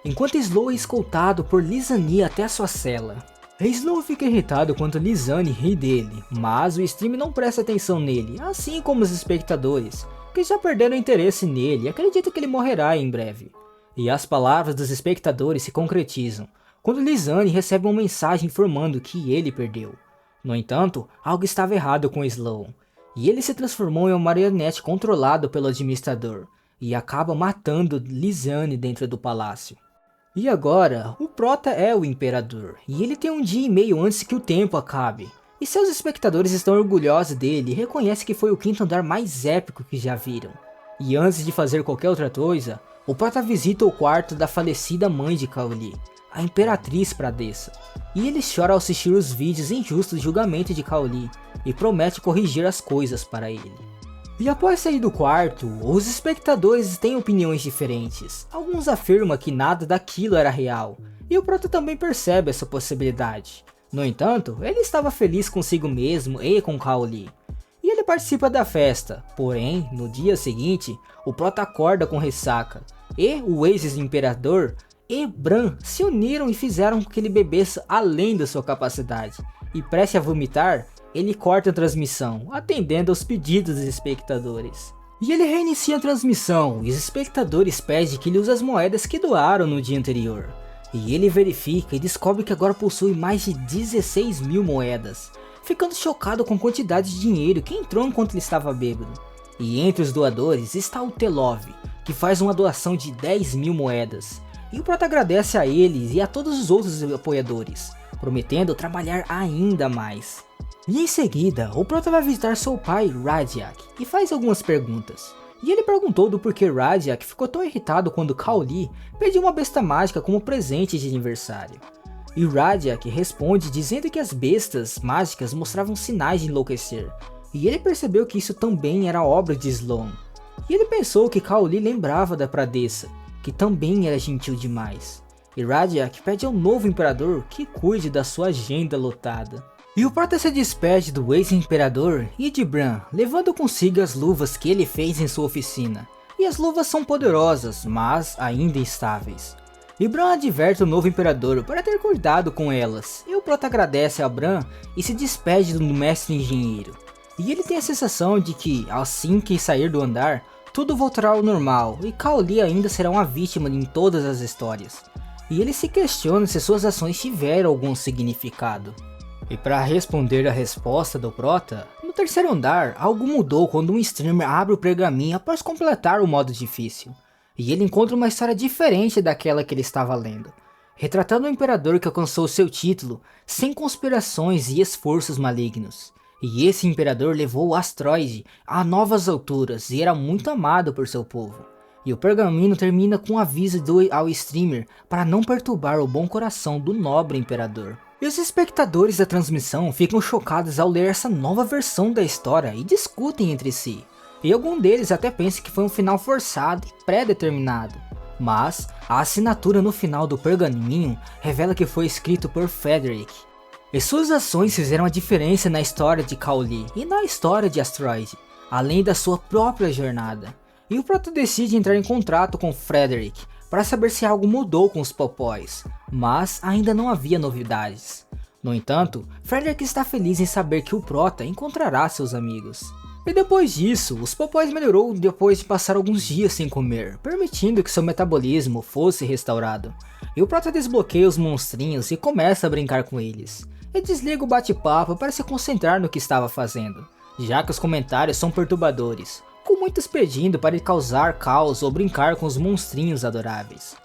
enquanto Sloan é escoltado por Lizanie até a sua cela. Sloan fica irritado quando Lizanie ri dele, mas o stream não presta atenção nele, assim como os espectadores, que já perderam interesse nele e acreditam que ele morrerá em breve. E as palavras dos espectadores se concretizam, quando Lizanie recebe uma mensagem informando que ele perdeu. No entanto, algo estava errado com Sloan, e ele se transformou em uma marionete controlado pelo administrador, e acaba matando Lizanie dentro do palácio. E agora, o Prota é o Imperador, e ele tem um dia e meio antes que o tempo acabe. E seus espectadores estão orgulhosos dele e reconhecem que foi o 5º andar mais épico que já viram. E antes de fazer qualquer outra coisa, o Prota visita o quarto da falecida mãe de Kaoli, a Imperatriz Pradessa, e ele chora ao assistir os vídeos injustos de julgamento de Kaoli e promete corrigir as coisas para ele. E após sair do quarto, os espectadores têm opiniões diferentes. Alguns afirmam que nada daquilo era real, e o Prota também percebe essa possibilidade. No entanto, ele estava feliz consigo mesmo e com Kaoli, e ele participa da festa. Porém, no dia seguinte, o Prota acorda com ressaca, e o ex-imperador e Bran se uniram e fizeram com que ele bebesse além da sua capacidade, e prestes a vomitar, ele corta a transmissão, atendendo aos pedidos dos espectadores. E ele reinicia a transmissão, e os espectadores pedem que ele use as moedas que doaram no dia anterior. E ele verifica e descobre que agora possui mais de 16 mil moedas, ficando chocado com a quantidade de dinheiro que entrou enquanto ele estava bêbado. E entre os doadores está o Telov, que faz uma doação de 10 mil moedas. E o Prota agradece a eles e a todos os outros apoiadores, prometendo trabalhar ainda mais. E em seguida, o Prota vai visitar seu pai, Radiak, e faz algumas perguntas. E ele perguntou do porquê Radiak ficou tão irritado quando Kaoli pediu uma besta mágica como presente de aniversário. E Radiak responde dizendo que as bestas mágicas mostravam sinais de enlouquecer, e ele percebeu que isso também era obra de Sloan. E ele pensou que Kaoli lembrava da Pradessa, que também era gentil demais. E Radiak pede ao novo imperador que cuide da sua agenda lotada. E o Prota se despede do ex-imperador e de Bran, levando consigo as luvas que ele fez em sua oficina. E as luvas são poderosas, mas ainda instáveis. E Bran adverte o novo imperador para ter cuidado com elas. E o Prota agradece a Bran e se despede do mestre engenheiro. E ele tem a sensação de que, assim que sair do andar, tudo voltará ao normal e Kaoli ainda será uma vítima em todas as histórias. E ele se questiona se suas ações tiveram algum significado. E para responder a resposta do Prota, no 3º andar, algo mudou quando um streamer abre o pergaminho após completar o modo difícil. E ele encontra uma história diferente daquela que ele estava lendo. retratando um imperador que alcançou seu título sem conspirações e esforços malignos. E esse imperador levou o asteroide a novas alturas e era muito amado por seu povo. E o pergaminho termina com um aviso ao streamer para não perturbar o bom coração do nobre imperador. E os espectadores da transmissão ficam chocados ao ler essa nova versão da história e discutem entre si. E algum deles até pensa que foi um final forçado e pré-determinado. Mas a assinatura no final do pergaminho revela que foi escrito por Frederick. E suas ações fizeram a diferença na história de Cowley e na história de Asteroid, além da sua própria jornada. E o Proto decide entrar em contrato com Frederick para saber se algo mudou com os Popóis, mas ainda não havia novidades. No entanto, Frederick está feliz em saber que o Prota encontrará seus amigos. E depois disso, os Popóis melhorou depois de passar alguns dias sem comer, permitindo que seu metabolismo fosse restaurado. E o Prota desbloqueia os monstrinhos e começa a brincar com eles. E desliga o bate-papo para se concentrar no que estava fazendo, já que os comentários são perturbadores, com muitos pedindo para ele causar caos ou brincar com os monstrinhos adoráveis.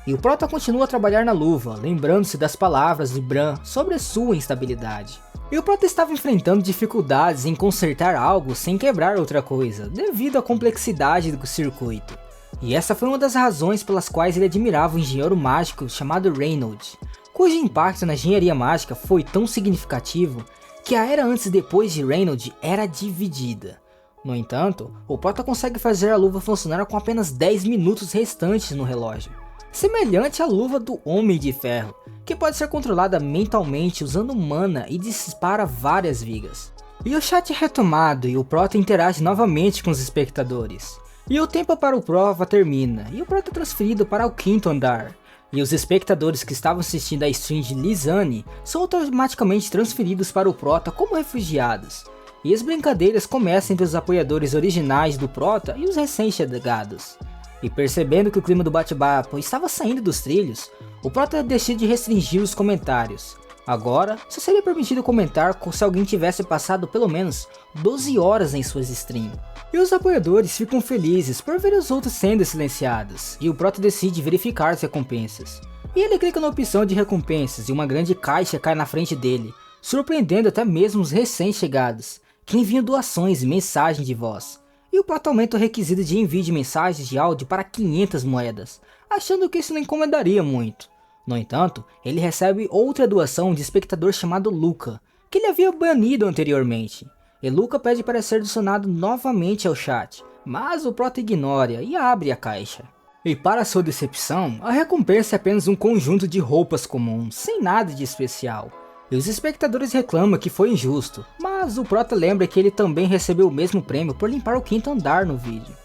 E o Prota continua a trabalhar na luva, lembrando-se das palavras de Bran sobre sua instabilidade. E o Prota estava enfrentando dificuldades em consertar algo sem quebrar outra coisa, devido à complexidade do circuito. E essa foi uma das razões pelas quais ele admirava o engenheiro mágico chamado Reynold, cujo impacto na engenharia mágica foi tão significativo que a era antes e depois de Reynold era dividida. No entanto, o Prota consegue fazer a luva funcionar com apenas 10 minutos restantes no relógio, semelhante à luva do Homem de Ferro, que pode ser controlada mentalmente usando mana e dispara várias vigas. E o chat é retomado e o Prota interage novamente com os espectadores. E o tempo para o prova termina, e o Prota é transferido para o 5º andar. E os espectadores que estavam assistindo a stream de Lizane são automaticamente transferidos para o Prota como refugiados. E as brincadeiras começam entre os apoiadores originais do Prota e os recém-chegados. E percebendo que o clima do bate-papo estava saindo dos trilhos, o Prota decide restringir os comentários. Agora, só seria permitido comentar se alguém tivesse passado pelo menos 12 horas em suas streams. E os apoiadores ficam felizes por ver os outros sendo silenciados, e o Prota decide verificar as recompensas. E ele clica na opção de recompensas e uma grande caixa cai na frente dele, surpreendendo até mesmo os recém-chegados, que enviam doações e mensagens de voz. E o Prota aumenta o requisito de envio de mensagens de áudio para 500 moedas, achando que isso não incomodaria muito. No entanto, ele recebe outra doação de espectador chamado Luca, que ele havia banido anteriormente. E Luca pede para ser adicionado novamente ao chat, mas o Prota ignora e abre a caixa. E para sua decepção, a recompensa é apenas um conjunto de roupas comuns, sem nada de especial. E os espectadores reclamam que foi injusto, mas o Prota lembra que ele também recebeu o mesmo prêmio por limpar o 5º andar no vídeo.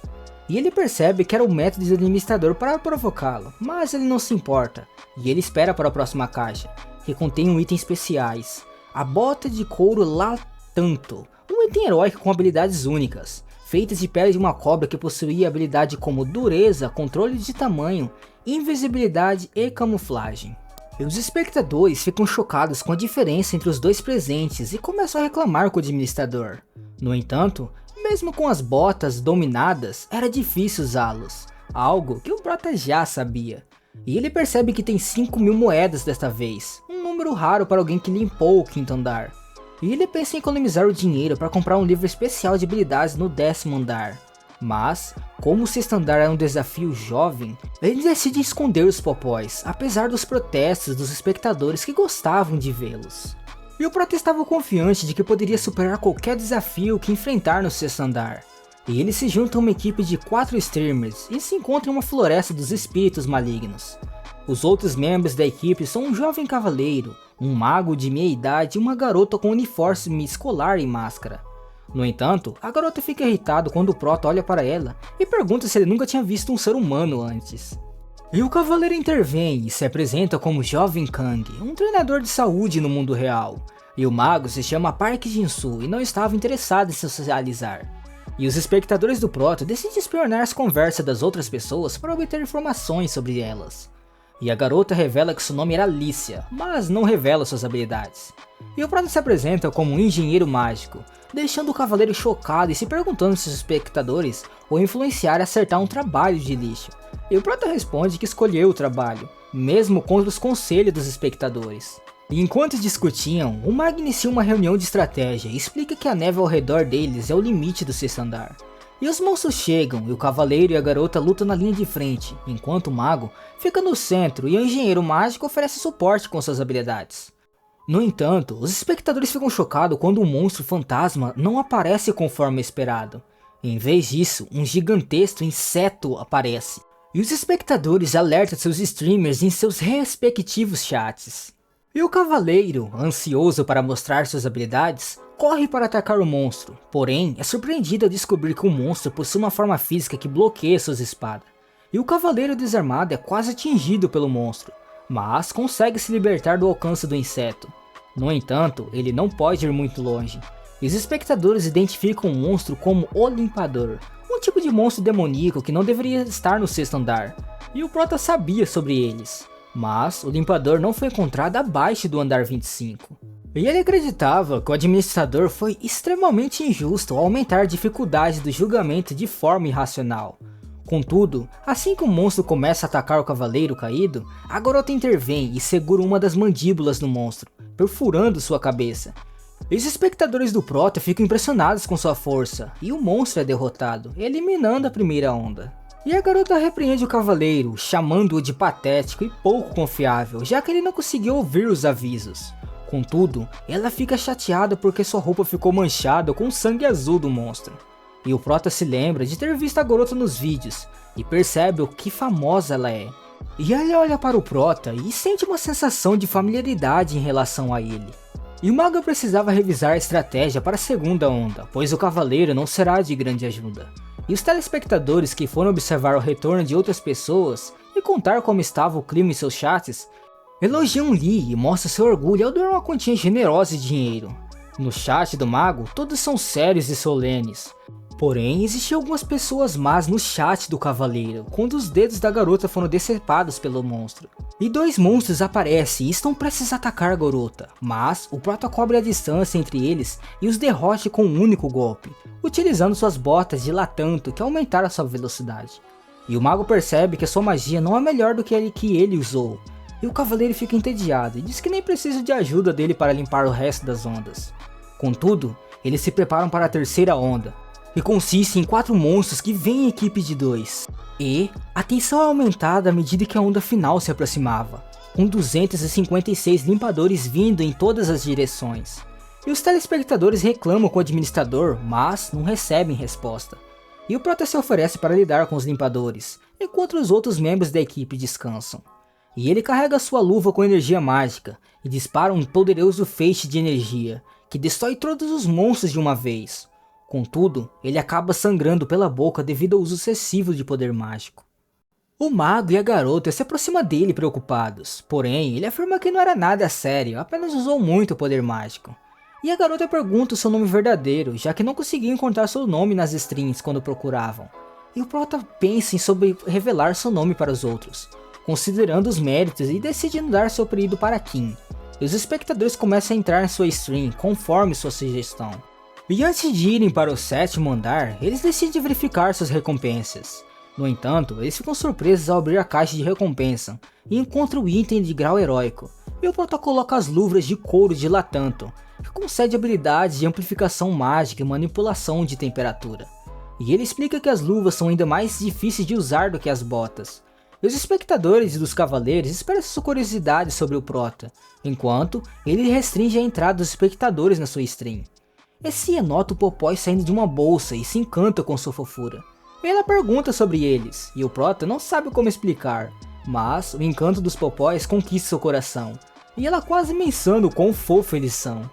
E ele percebe que era o método do administrador para provocá-lo, mas ele não se importa, e ele espera para a próxima caixa, que contém um item especiais, a bota de couro Latanto, um item heróico com habilidades únicas, feitas de pele de uma cobra que possuía habilidade como dureza, controle de tamanho, invisibilidade e camuflagem. E os espectadores ficam chocados com a diferença entre os dois presentes e começam a reclamar com o administrador. No entanto, mesmo com as botas dominadas, era difícil usá-los, algo que o Prota já sabia. E ele percebe que tem 5.000 moedas desta vez, um número raro para alguém que limpou o 5º andar. E ele pensa em economizar o dinheiro para comprar um livro especial de habilidades no 10º andar. Mas, como o 6º andar é um desafio jovem, ele decide esconder os Popóis, apesar dos protestos dos espectadores que gostavam de vê-los. E o Prota estava confiante de que poderia superar qualquer desafio que enfrentar no 6º andar. E ele se junta a uma equipe de 4 streamers e se encontra em uma floresta dos espíritos malignos. Os outros membros da equipe são um jovem cavaleiro, um mago de meia idade e uma garota com uniforme escolar e máscara. No entanto, a garota fica irritada quando o Prota olha para ela e pergunta se ele nunca tinha visto um ser humano antes. E o cavaleiro intervém e se apresenta como Jovem Kang, um treinador de saúde no mundo real. E o mago se chama Park Jin-soo e não estava interessado em se socializar. E os espectadores do Prota decidem espionar as conversas das outras pessoas para obter informações sobre elas. E a garota revela que seu nome era Alicia, mas não revela suas habilidades. E o Prota se apresenta como um engenheiro mágico, deixando o cavaleiro chocado e se perguntando se os espectadores o influenciaram a acertar um trabalho de lixo. E o Prota responde que escolheu o trabalho, mesmo contra os conselhos dos espectadores. E enquanto discutiam, o Mago inicia uma reunião de estratégia e explica que a neve ao redor deles é o limite do sexto andar. E os monstros chegam e o cavaleiro e a garota lutam na linha de frente, enquanto o mago fica no centro e o engenheiro mágico oferece suporte com suas habilidades. No entanto, os espectadores ficam chocados quando o monstro fantasma não aparece conforme esperado. Em vez disso, um gigantesco inseto aparece. E os espectadores alertam seus streamers em seus respectivos chats. E o cavaleiro, ansioso para mostrar suas habilidades, corre para atacar o monstro, porém é surpreendido ao descobrir que o monstro possui uma forma física que bloqueia suas espadas. E o cavaleiro desarmado é quase atingido pelo monstro, mas consegue se libertar do alcance do inseto. No entanto, ele não pode ir muito longe, e os espectadores identificam o monstro como o Limpador, um tipo de monstro demoníaco que não deveria estar no sexto andar, e o prota sabia sobre eles. Mas o Limpador não foi encontrado abaixo do andar 25. E ele acreditava que o administrador foi extremamente injusto ao aumentar a dificuldade do julgamento de forma irracional. Contudo, assim que o monstro começa a atacar o cavaleiro caído, a garota intervém e segura uma das mandíbulas do monstro, perfurando sua cabeça. E os espectadores do prota ficam impressionados com sua força, e o monstro é derrotado, eliminando a primeira onda. E a garota repreende o cavaleiro, chamando-o de patético e pouco confiável, já que ele não conseguiu ouvir os avisos. Contudo, ela fica chateada porque sua roupa ficou manchada com o sangue azul do monstro. E o prota se lembra de ter visto a garota nos vídeos, e percebe o que famosa ela é. E ele olha para o prota e sente uma sensação de familiaridade em relação a ele. E o mago precisava revisar a estratégia para a segunda onda, pois o cavaleiro não será de grande ajuda. E os telespectadores que foram observar o retorno de outras pessoas e contar como estava o clima em seus chats, elogiam Lee e mostram seu orgulho ao dar uma quantia generosa de dinheiro. No chat do mago, todos são sérios e solenes. Porém, existiam algumas pessoas más no chat do cavaleiro, quando os dedos da garota foram decepados pelo monstro. E dois monstros aparecem e estão prestes a atacar a garota, mas o prota cobre a distância entre eles e os derrote com um único golpe, utilizando suas botas de Latanto que aumentaram sua velocidade. E o mago percebe que a sua magia não é melhor do que a que ele usou, e o cavaleiro fica entediado e diz que nem precisa de ajuda dele para limpar o resto das ondas. Contudo, eles se preparam para a terceira onda, que consiste em 4 monstros que vêm em equipe de 2. E a tensão é aumentada à medida que a onda final se aproximava, com 256 limpadores vindo em todas as direções. E os telespectadores reclamam com o administrador, mas não recebem resposta. E o prota se oferece para lidar com os limpadores, enquanto os outros membros da equipe descansam. E ele carrega sua luva com energia mágica e dispara um poderoso feixe de energia, que destrói todos os monstros de uma vez. Contudo, ele acaba sangrando pela boca devido ao uso excessivo de poder mágico. O mago e a garota se aproximam dele preocupados, porém ele afirma que não era nada sério, apenas usou muito o poder mágico. E a garota pergunta o seu nome verdadeiro, já que não conseguiu encontrar seu nome nas strings quando procuravam. E o prota pensa em sobre revelar seu nome para os outros, considerando os méritos e decidindo dar seu apelido para Kim. E os espectadores começam a entrar em sua stream conforme sua sugestão. E antes de irem para o 7º andar, eles decidem verificar suas recompensas. No entanto, eles ficam surpresos ao abrir a caixa de recompensa e encontram o item de grau heróico. E o prota coloca as luvas de couro de Latanto, que concede habilidades de amplificação mágica e manipulação de temperatura. E ele explica que as luvas são ainda mais difíceis de usar do que as botas. E os espectadores dos cavaleiros esperam sua curiosidade sobre o prota, enquanto ele restringe a entrada dos espectadores na sua stream. Essia nota o Popói saindo de uma bolsa e se encanta com sua fofura. Ela pergunta sobre eles, e o prota não sabe como explicar, mas o encanto dos Popóis conquista seu coração, e ela quase menciona o quão fofo eles são.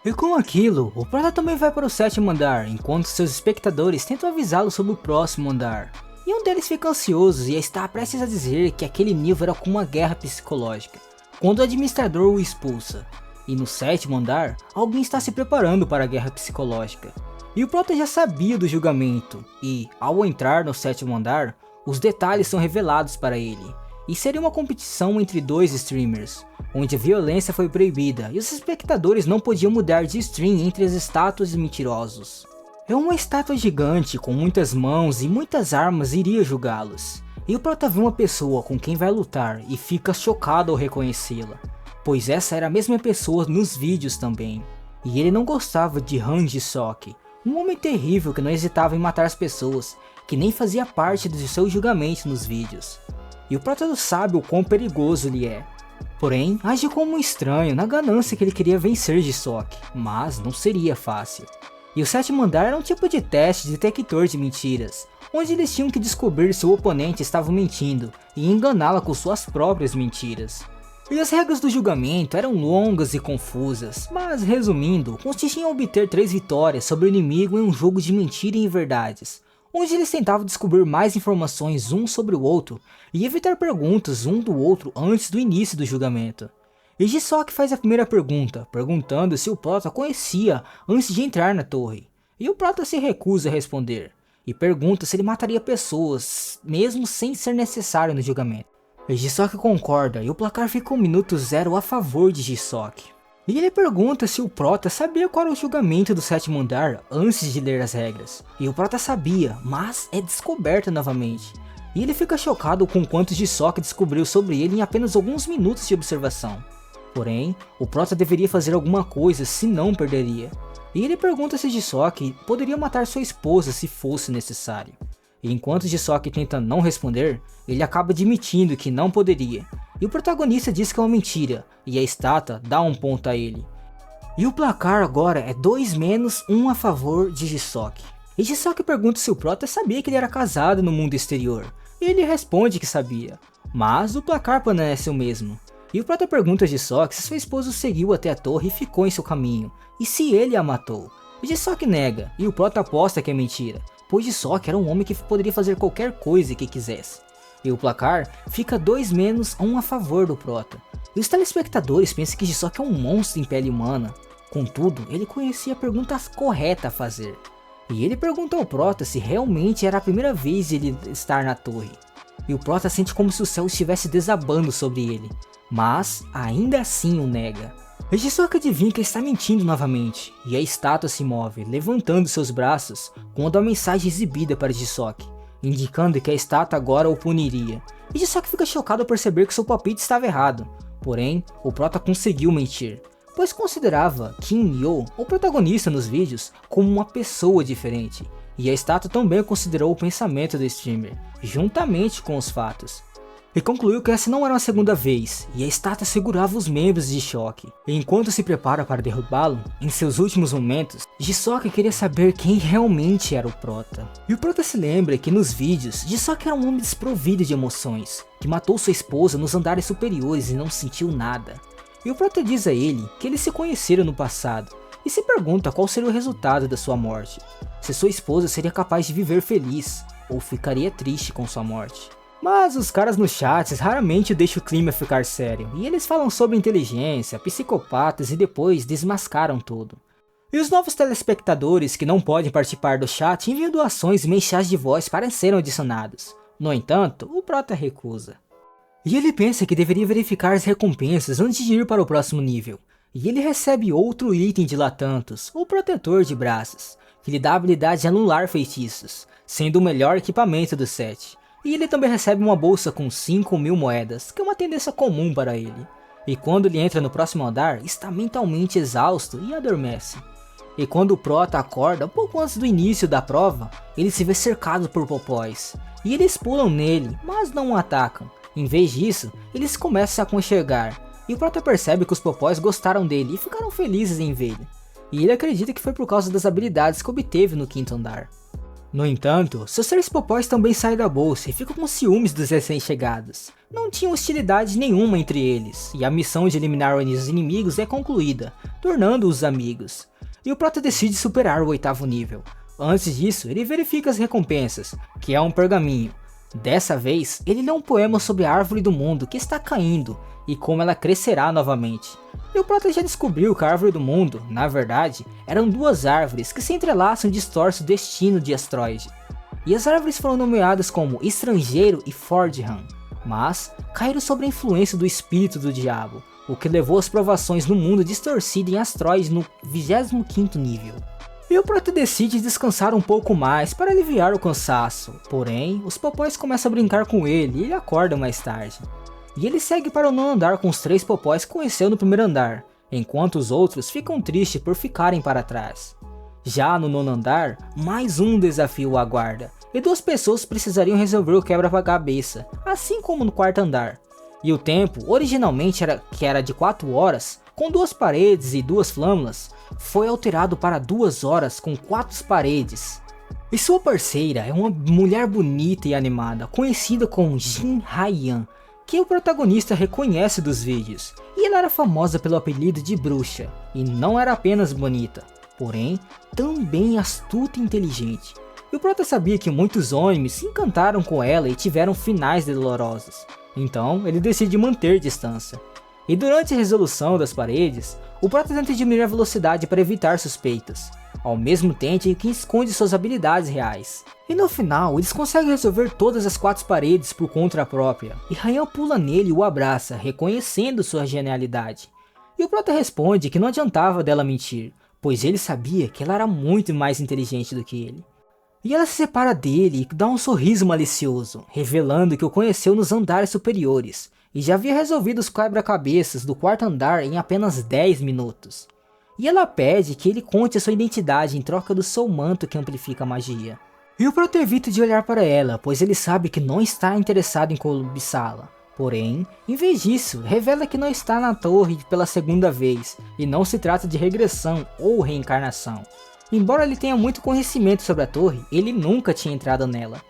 E com aquilo, o prota também vai para o 7º andar, enquanto seus espectadores tentam avisá-lo sobre o próximo andar. E um deles fica ansioso e está prestes a dizer que aquele nível era como uma guerra psicológica, quando o administrador o expulsa. E no 7º andar, alguém está se preparando para a guerra psicológica. E o prota já sabia do julgamento, e ao entrar no 7º andar, os detalhes são revelados para ele. E seria uma competição entre 2 streamers, onde a violência foi proibida e os espectadores não podiam mudar de stream entre as estátuas mentirosos. É uma estátua gigante com muitas mãos e muitas armas iria julgá-los. E o Prota vê uma pessoa com quem vai lutar e fica chocado ao reconhecê-la, pois essa era a mesma pessoa nos vídeos também. E ele não gostava de Han Ji-sok, um homem terrível que não hesitava em matar as pessoas, que nem fazia parte do seu julgamento nos vídeos. E o Prota sabe o quão perigoso ele é. Porém, age como um estranho na ganância que ele queria vencer Ji-sok, mas não seria fácil. E o sétimo andar era um tipo de teste detector de mentiras, onde eles tinham que descobrir se o oponente estava mentindo e enganá-la com suas próprias mentiras. E as regras do julgamento eram longas e confusas, mas resumindo, consistiam em obter 3 vitórias sobre o inimigo em um jogo de mentira e verdades, onde eles tentavam descobrir mais informações um sobre o outro e evitar perguntas um do outro antes do início do julgamento. E Ji-sok faz a primeira pergunta, perguntando se o Prota conhecia antes de entrar na torre, e o Prota se recusa a responder, e pergunta se ele mataria pessoas, mesmo sem ser necessário no julgamento. E Ji-sok concorda, e o placar fica 1 minuto 0 a favor de Ji-sok. E ele pergunta se o Prota sabia qual era o julgamento do sétimo andar antes de ler as regras. E o Prota sabia, mas é descoberto novamente. E ele fica chocado com quanto Ji-sok descobriu sobre ele em apenas alguns minutos de observação. Porém, o Prota deveria fazer alguma coisa, senão perderia. E ele pergunta se Ji-sok poderia matar sua esposa se fosse necessário. E enquanto Ji-sok tenta não responder, ele acaba admitindo que não poderia. E o protagonista diz que é uma mentira, e a estátua dá um ponto a ele. E o placar agora é 2-1 a favor de Ji-sok. E Ji-sok pergunta se o Prota sabia que ele era casado no mundo exterior, e ele responde que sabia, mas o placar permanece o mesmo. E o Prota pergunta a Ji-sok se sua esposa o seguiu até a torre e ficou em seu caminho, e se ele a matou. E Ji-sok nega, e o Prota aposta que é mentira, pois Ji-sok era um homem que poderia fazer qualquer coisa que quisesse. E o placar fica 2-1 a favor do Prota. E os telespectadores pensam que Ji-sok é um monstro em pele humana. Contudo, ele conhecia a pergunta correta a fazer. E ele pergunta ao Prota se realmente era a primeira vez de ele estar na torre. E o Prota sente como se o céu estivesse desabando sobre ele, mas ainda assim o nega. E Ji-sok adivinha que está mentindo novamente, e a estátua se move, levantando seus braços, quando a mensagem é exibida para Ji-sok, indicando que a estátua agora o puniria. E Ji-sok fica chocado ao perceber que seu palpite estava errado, porém, o Prota conseguiu mentir, pois considerava Kim-Yo, o protagonista nos vídeos, como uma pessoa diferente, e a estátua também considerou o pensamento do streamer, juntamente com os fatos. E concluiu que essa não era uma segunda vez, e a estátua segurava os membros de Ji-sok. E enquanto se prepara para derrubá-lo, em seus últimos momentos, Ji-sok queria saber quem realmente era o Prota. E o Prota se lembra que nos vídeos, Ji-sok era um homem desprovido de emoções, que matou sua esposa nos andares superiores e não sentiu nada. E o Prota diz a ele que eles se conheceram no passado, e se pergunta qual seria o resultado da sua morte. Se sua esposa seria capaz de viver feliz, ou ficaria triste com sua morte. Mas os caras nos chats raramente deixam o clima ficar sério, e eles falam sobre inteligência, psicopatas e depois desmascaram tudo. E os novos telespectadores que não podem participar do chat enviam doações e mensagens de voz para serem adicionados. No entanto, o Prota recusa. E ele pensa que deveria verificar as recompensas antes de ir para o próximo nível. E ele recebe outro item de Latantos, o Protetor de Braços, que lhe dá a habilidade de anular feitiços, sendo o melhor equipamento do set. E ele também recebe uma bolsa com 5.000 moedas, que é uma tendência comum para ele. E quando ele entra no próximo andar, está mentalmente exausto e adormece. E quando o Prota acorda, pouco antes do início da prova, ele se vê cercado por popóis. E eles pulam nele, mas não o atacam. Em vez disso, eles começam a se aconchegar. E o Prota percebe que os popóis gostaram dele e ficaram felizes em vê-lo. E ele acredita que foi por causa das habilidades que obteve no 5º andar. No entanto, seus 3 popóis também saem da bolsa e ficam com ciúmes dos recém-chegados. Não tinha hostilidade nenhuma entre eles, e a missão de eliminar os inimigos é concluída, tornando-os amigos. E o Prota decide superar o 8º nível. Antes disso, ele verifica as recompensas, que é um pergaminho. Dessa vez, ele lê um poema sobre a árvore do mundo que está caindo, e como ela crescerá novamente. E o Prota já descobriu que a árvore do mundo, na verdade, eram 2 árvores que se entrelaçam e distorcem o destino de Asteroid. E as árvores foram nomeadas como Estrangeiro e Fordham, mas caíram sob a influência do espírito do diabo, o que levou às provações no mundo distorcido em Asteroid no 25º nível. E o Prota decide descansar um pouco mais para aliviar o cansaço, porém, os popóis começam a brincar com ele e ele acorda mais tarde. E ele segue para o nono andar com os 3 popóis que conheceu no primeiro andar, enquanto os outros ficam tristes por ficarem para trás. Já no nono andar, mais um desafio o aguarda, e 2 pessoas precisariam resolver o quebra-cabeça, assim como no quarto andar. E o tempo, originalmente era de 4 horas, com 2 paredes e 2 flâmulas, foi alterado para 2 horas com 4 paredes. E sua parceira é uma mulher bonita e animada, conhecida como Jin Haiyan, que o protagonista reconhece dos vídeos, e ela era famosa pelo apelido de bruxa, e não era apenas bonita, porém também astuta e inteligente. E o Prota sabia que muitos homens se encantaram com ela e tiveram finais dolorosos, então ele decide manter distância. E durante a resolução das paredes, o Prota tenta diminuir a velocidade para evitar suspeitas, ao mesmo tempo que esconde suas habilidades reais. E no final, eles conseguem resolver todas as 4 paredes por conta própria, e Haiyan pula nele e o abraça, reconhecendo sua genialidade. E o Prota responde que não adiantava dela mentir, pois ele sabia que ela era muito mais inteligente do que ele. E ela se separa dele e dá um sorriso malicioso, revelando que o conheceu nos andares superiores, e já havia resolvido os quebra-cabeças do quarto andar em apenas 10 minutos. E ela pede que ele conte a sua identidade em troca do seu manto que amplifica a magia. E o Prota evita de olhar para ela, pois ele sabe que não está interessado em cobiçá-la. Porém, em vez disso, revela que não está na torre pela segunda vez, e não se trata de regressão ou reencarnação. Embora ele tenha muito conhecimento sobre a torre, ele nunca tinha entrado nela.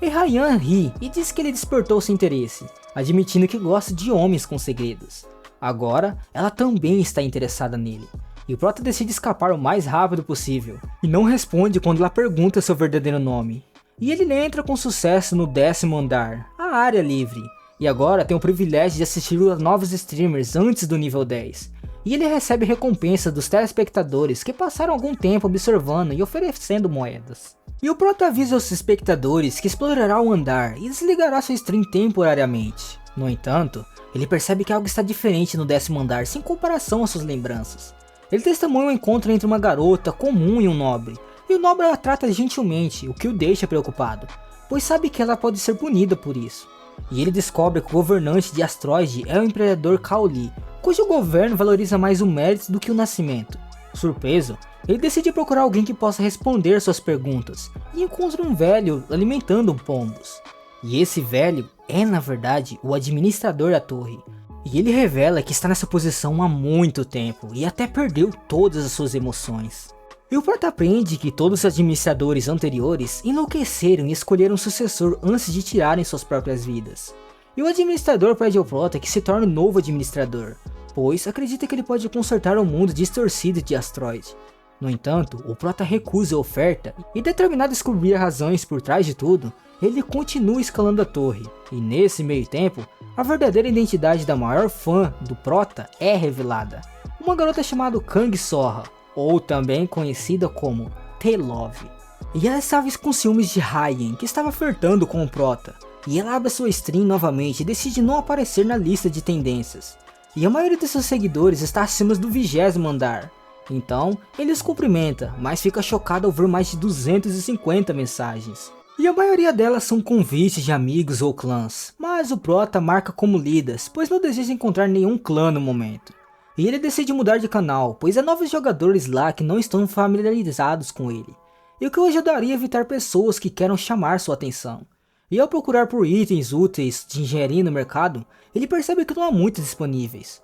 E Haiyan ri e diz que ele despertou seu interesse, admitindo que gosta de homens com segredos. Agora, ela também está interessada nele. E o Prota decide escapar o mais rápido possível, e não responde quando ela pergunta seu verdadeiro nome. E ele entra com sucesso no 10º andar, a área livre, e agora tem o privilégio de assistir a novos streamers antes do nível 10. E ele recebe recompensa dos telespectadores que passaram algum tempo observando e oferecendo moedas. E o Prota avisa aos espectadores que explorará o andar e desligará sua stream temporariamente. No entanto, ele percebe que algo está diferente no 10º andar sem comparação às suas lembranças. Ele testemunha um encontro entre uma garota comum e um nobre, e o nobre a trata gentilmente, o que o deixa preocupado, pois sabe que ela pode ser punida por isso. E ele descobre que o governante de Asteroide é o imperador Kaoli, cujo governo valoriza mais o mérito do que o nascimento. Surpreso, ele decide procurar alguém que possa responder suas perguntas, e encontra um velho alimentando pombos. E esse velho é na verdade o administrador da torre. E ele revela que está nessa posição há muito tempo e até perdeu todas as suas emoções. E o Prota aprende que todos os administradores anteriores enlouqueceram e escolheram um sucessor antes de tirarem suas próprias vidas. E o administrador pede ao Prota que se torne o novo administrador, pois acredita que ele pode consertar o mundo distorcido de Asteroide. No entanto, o Prota recusa a oferta e, determinado a descobrir as razões por trás de tudo, ele continua escalando a torre, e nesse meio tempo, a verdadeira identidade da maior fã do Prota é revelada. Uma garota chamada Kang Sora, ou também conhecida como T-Love. E ela estava com ciúmes de Haiyan, que estava flertando com o Prota, e ela abre sua stream novamente e decide não aparecer na lista de tendências. E a maioria de seus seguidores está acima do 20º andar. Então, ele os cumprimenta, mas fica chocado ao ver mais de 250 mensagens. E a maioria delas são convites de amigos ou clãs, mas o Prota marca como lidas, pois não deseja encontrar nenhum clã no momento. E ele decide mudar de canal, pois há novos jogadores lá que não estão familiarizados com ele, e o que o ajudaria a evitar pessoas que queiram chamar sua atenção. E ao procurar por itens úteis de engenharia no mercado, ele percebe que não há muitos disponíveis.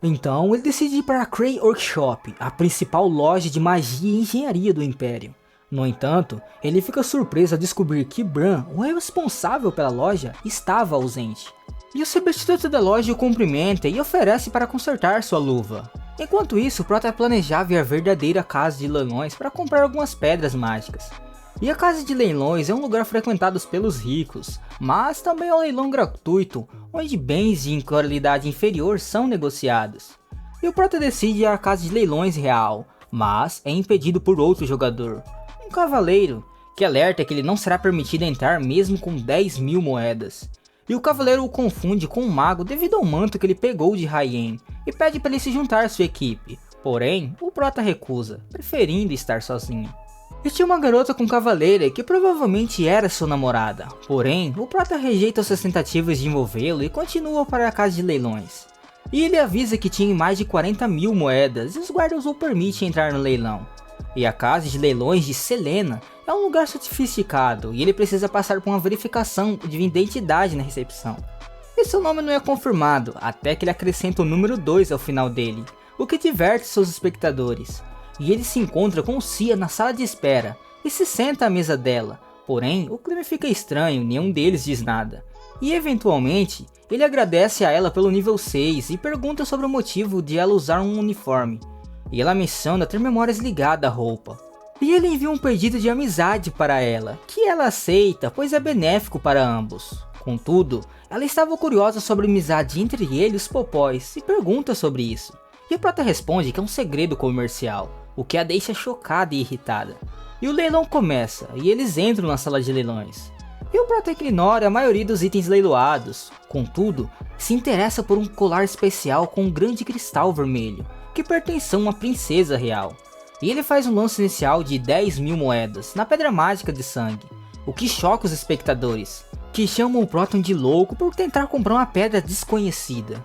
Então ele decide ir para a Cray Workshop, a principal loja de magia e engenharia do Império. No entanto, ele fica surpreso ao descobrir que Bran, o responsável pela loja, estava ausente. E o substituto da loja o cumprimenta e oferece para consertar sua luva. Enquanto isso, o Prota planejava ir à verdadeira casa de leilões para comprar algumas pedras mágicas. E a casa de leilões é um lugar frequentado pelos ricos, mas também é um leilão gratuito, onde bens de qualidade inferior são negociados. E o Prota decide ir à casa de leilões real, mas é impedido por outro jogador, um cavaleiro, que alerta que ele não será permitido entrar mesmo com 10.000 moedas. E o cavaleiro o confunde com um mago devido ao manto que ele pegou de Haiyan, e pede para ele se juntar à sua equipe, Porém, o Prota recusa, preferindo estar sozinho. E tinha uma garota com cavaleira que provavelmente era sua namorada, porém, o Prota rejeita suas tentativas de envolvê-lo e continua para a casa de leilões. E ele avisa que tinha mais de 40.000 moedas e os guardas o permitem entrar no leilão. E a casa de leilões de Selena é um lugar sofisticado e ele precisa passar por uma verificação de identidade na recepção. E seu nome não é confirmado, até que ele acrescenta o número 2 ao final dele, o que diverte seus espectadores. E ele se encontra com Cia na sala de espera e se senta à mesa dela, porém o clima fica estranho, nenhum deles diz nada. E eventualmente, ele agradece a ela pelo nível 6 e pergunta sobre o motivo de ela usar um uniforme. E ela menciona ter memórias ligadas à roupa. E ele envia um pedido de amizade para ela, que ela aceita pois é benéfico para ambos. Contudo, ela estava curiosa sobre a amizade entre ele e os popóis e pergunta sobre isso. E o Prota responde que é um segredo comercial, o que a deixa chocada e irritada. E o leilão começa, e eles entram na sala de leilões. E o Prota ignora a maioria dos itens leiloados, contudo, se interessa por um colar especial com um grande cristal vermelho, que pertence a uma princesa real. E ele faz um lance inicial de 10.000 moedas na pedra mágica de sangue, o que choca os espectadores, que chamam o Prota de louco por tentar comprar uma pedra desconhecida.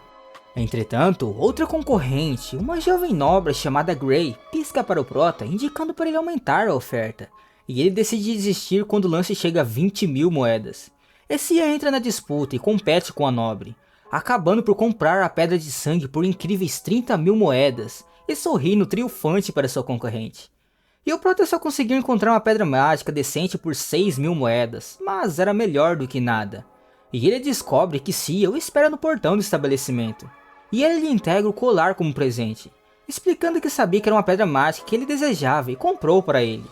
Entretanto, outra concorrente, uma jovem nobre chamada Grey, pisca para o Prota indicando para ele aumentar a oferta, e ele decide desistir quando o lance chega a 20.000 moedas. Cia entra na disputa e compete com a nobre, acabando por comprar a pedra de sangue por incríveis 30.000 moedas e sorrindo triunfante para sua concorrente. E o Prota só conseguiu encontrar uma pedra mágica decente por 6.000 moedas, mas era melhor do que nada. E ele descobre que Cia o espera no portão do estabelecimento. E ele lhe entrega o colar como presente, explicando que sabia que era uma pedra mágica que ele desejava e comprou para ele,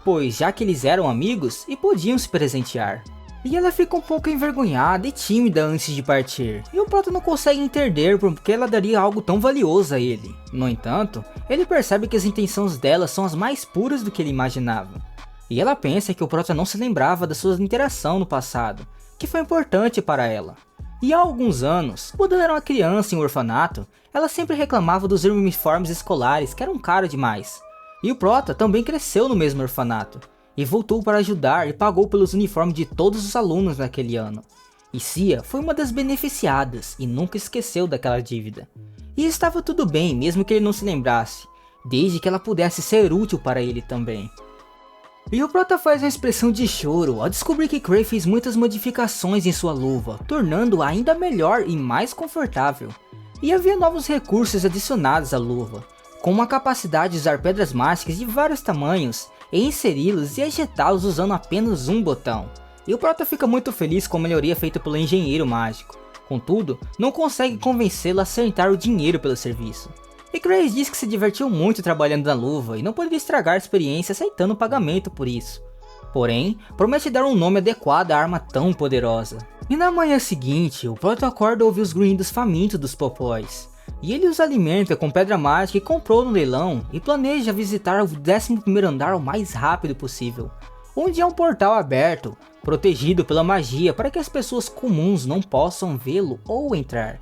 pois já que eles eram amigos e podiam se presentear. E ela fica um pouco envergonhada e tímida antes de partir, e o Prota não consegue entender por que ela daria algo tão valioso a ele. No entanto, ele percebe que as intenções dela são as mais puras do que ele imaginava. E ela pensa que o Prota não se lembrava da sua interação no passado, que foi importante para ela. E há alguns anos, quando ela era uma criança em um orfanato, ela sempre reclamava dos uniformes escolares que eram caros demais. E o Prota também cresceu no mesmo orfanato, e voltou para ajudar e pagou pelos uniformes de todos os alunos naquele ano. E Cia foi uma das beneficiadas e nunca esqueceu daquela dívida. E estava tudo bem mesmo que ele não se lembrasse, desde que ela pudesse ser útil para ele também. E o Prota faz uma expressão de choro ao descobrir que Grey fez muitas modificações em sua luva, tornando-a ainda melhor e mais confortável. E havia novos recursos adicionados à luva, como a capacidade de usar pedras mágicas de vários tamanhos, e inseri-los e ejetá-los usando apenas um botão. E o Prota fica muito feliz com a melhoria feita pelo engenheiro mágico, contudo, não consegue convencê-lo a aceitar o dinheiro pelo serviço. E Grace diz que se divertiu muito trabalhando na luva e não poderia estragar a experiência aceitando o pagamento por isso. Porém, promete dar um nome adequado à arma tão poderosa. E na manhã seguinte, o Prota acorda ao ouvir os grunhidos famintos dos popóis. E ele os alimenta com pedra mágica que comprou no leilão e planeja visitar o 11º andar o mais rápido possível, onde há um portal aberto, protegido pela magia para que as pessoas comuns não possam vê-lo ou entrar.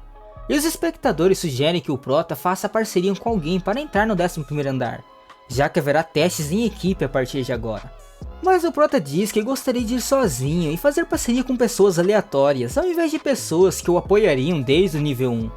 E os espectadores sugerem que o Prota faça parceria com alguém para entrar no 11º andar, já que haverá testes em equipe a partir de agora. Mas o Prota diz que gostaria de ir sozinho e fazer parceria com pessoas aleatórias, ao invés de pessoas que o apoiariam desde o nível 1.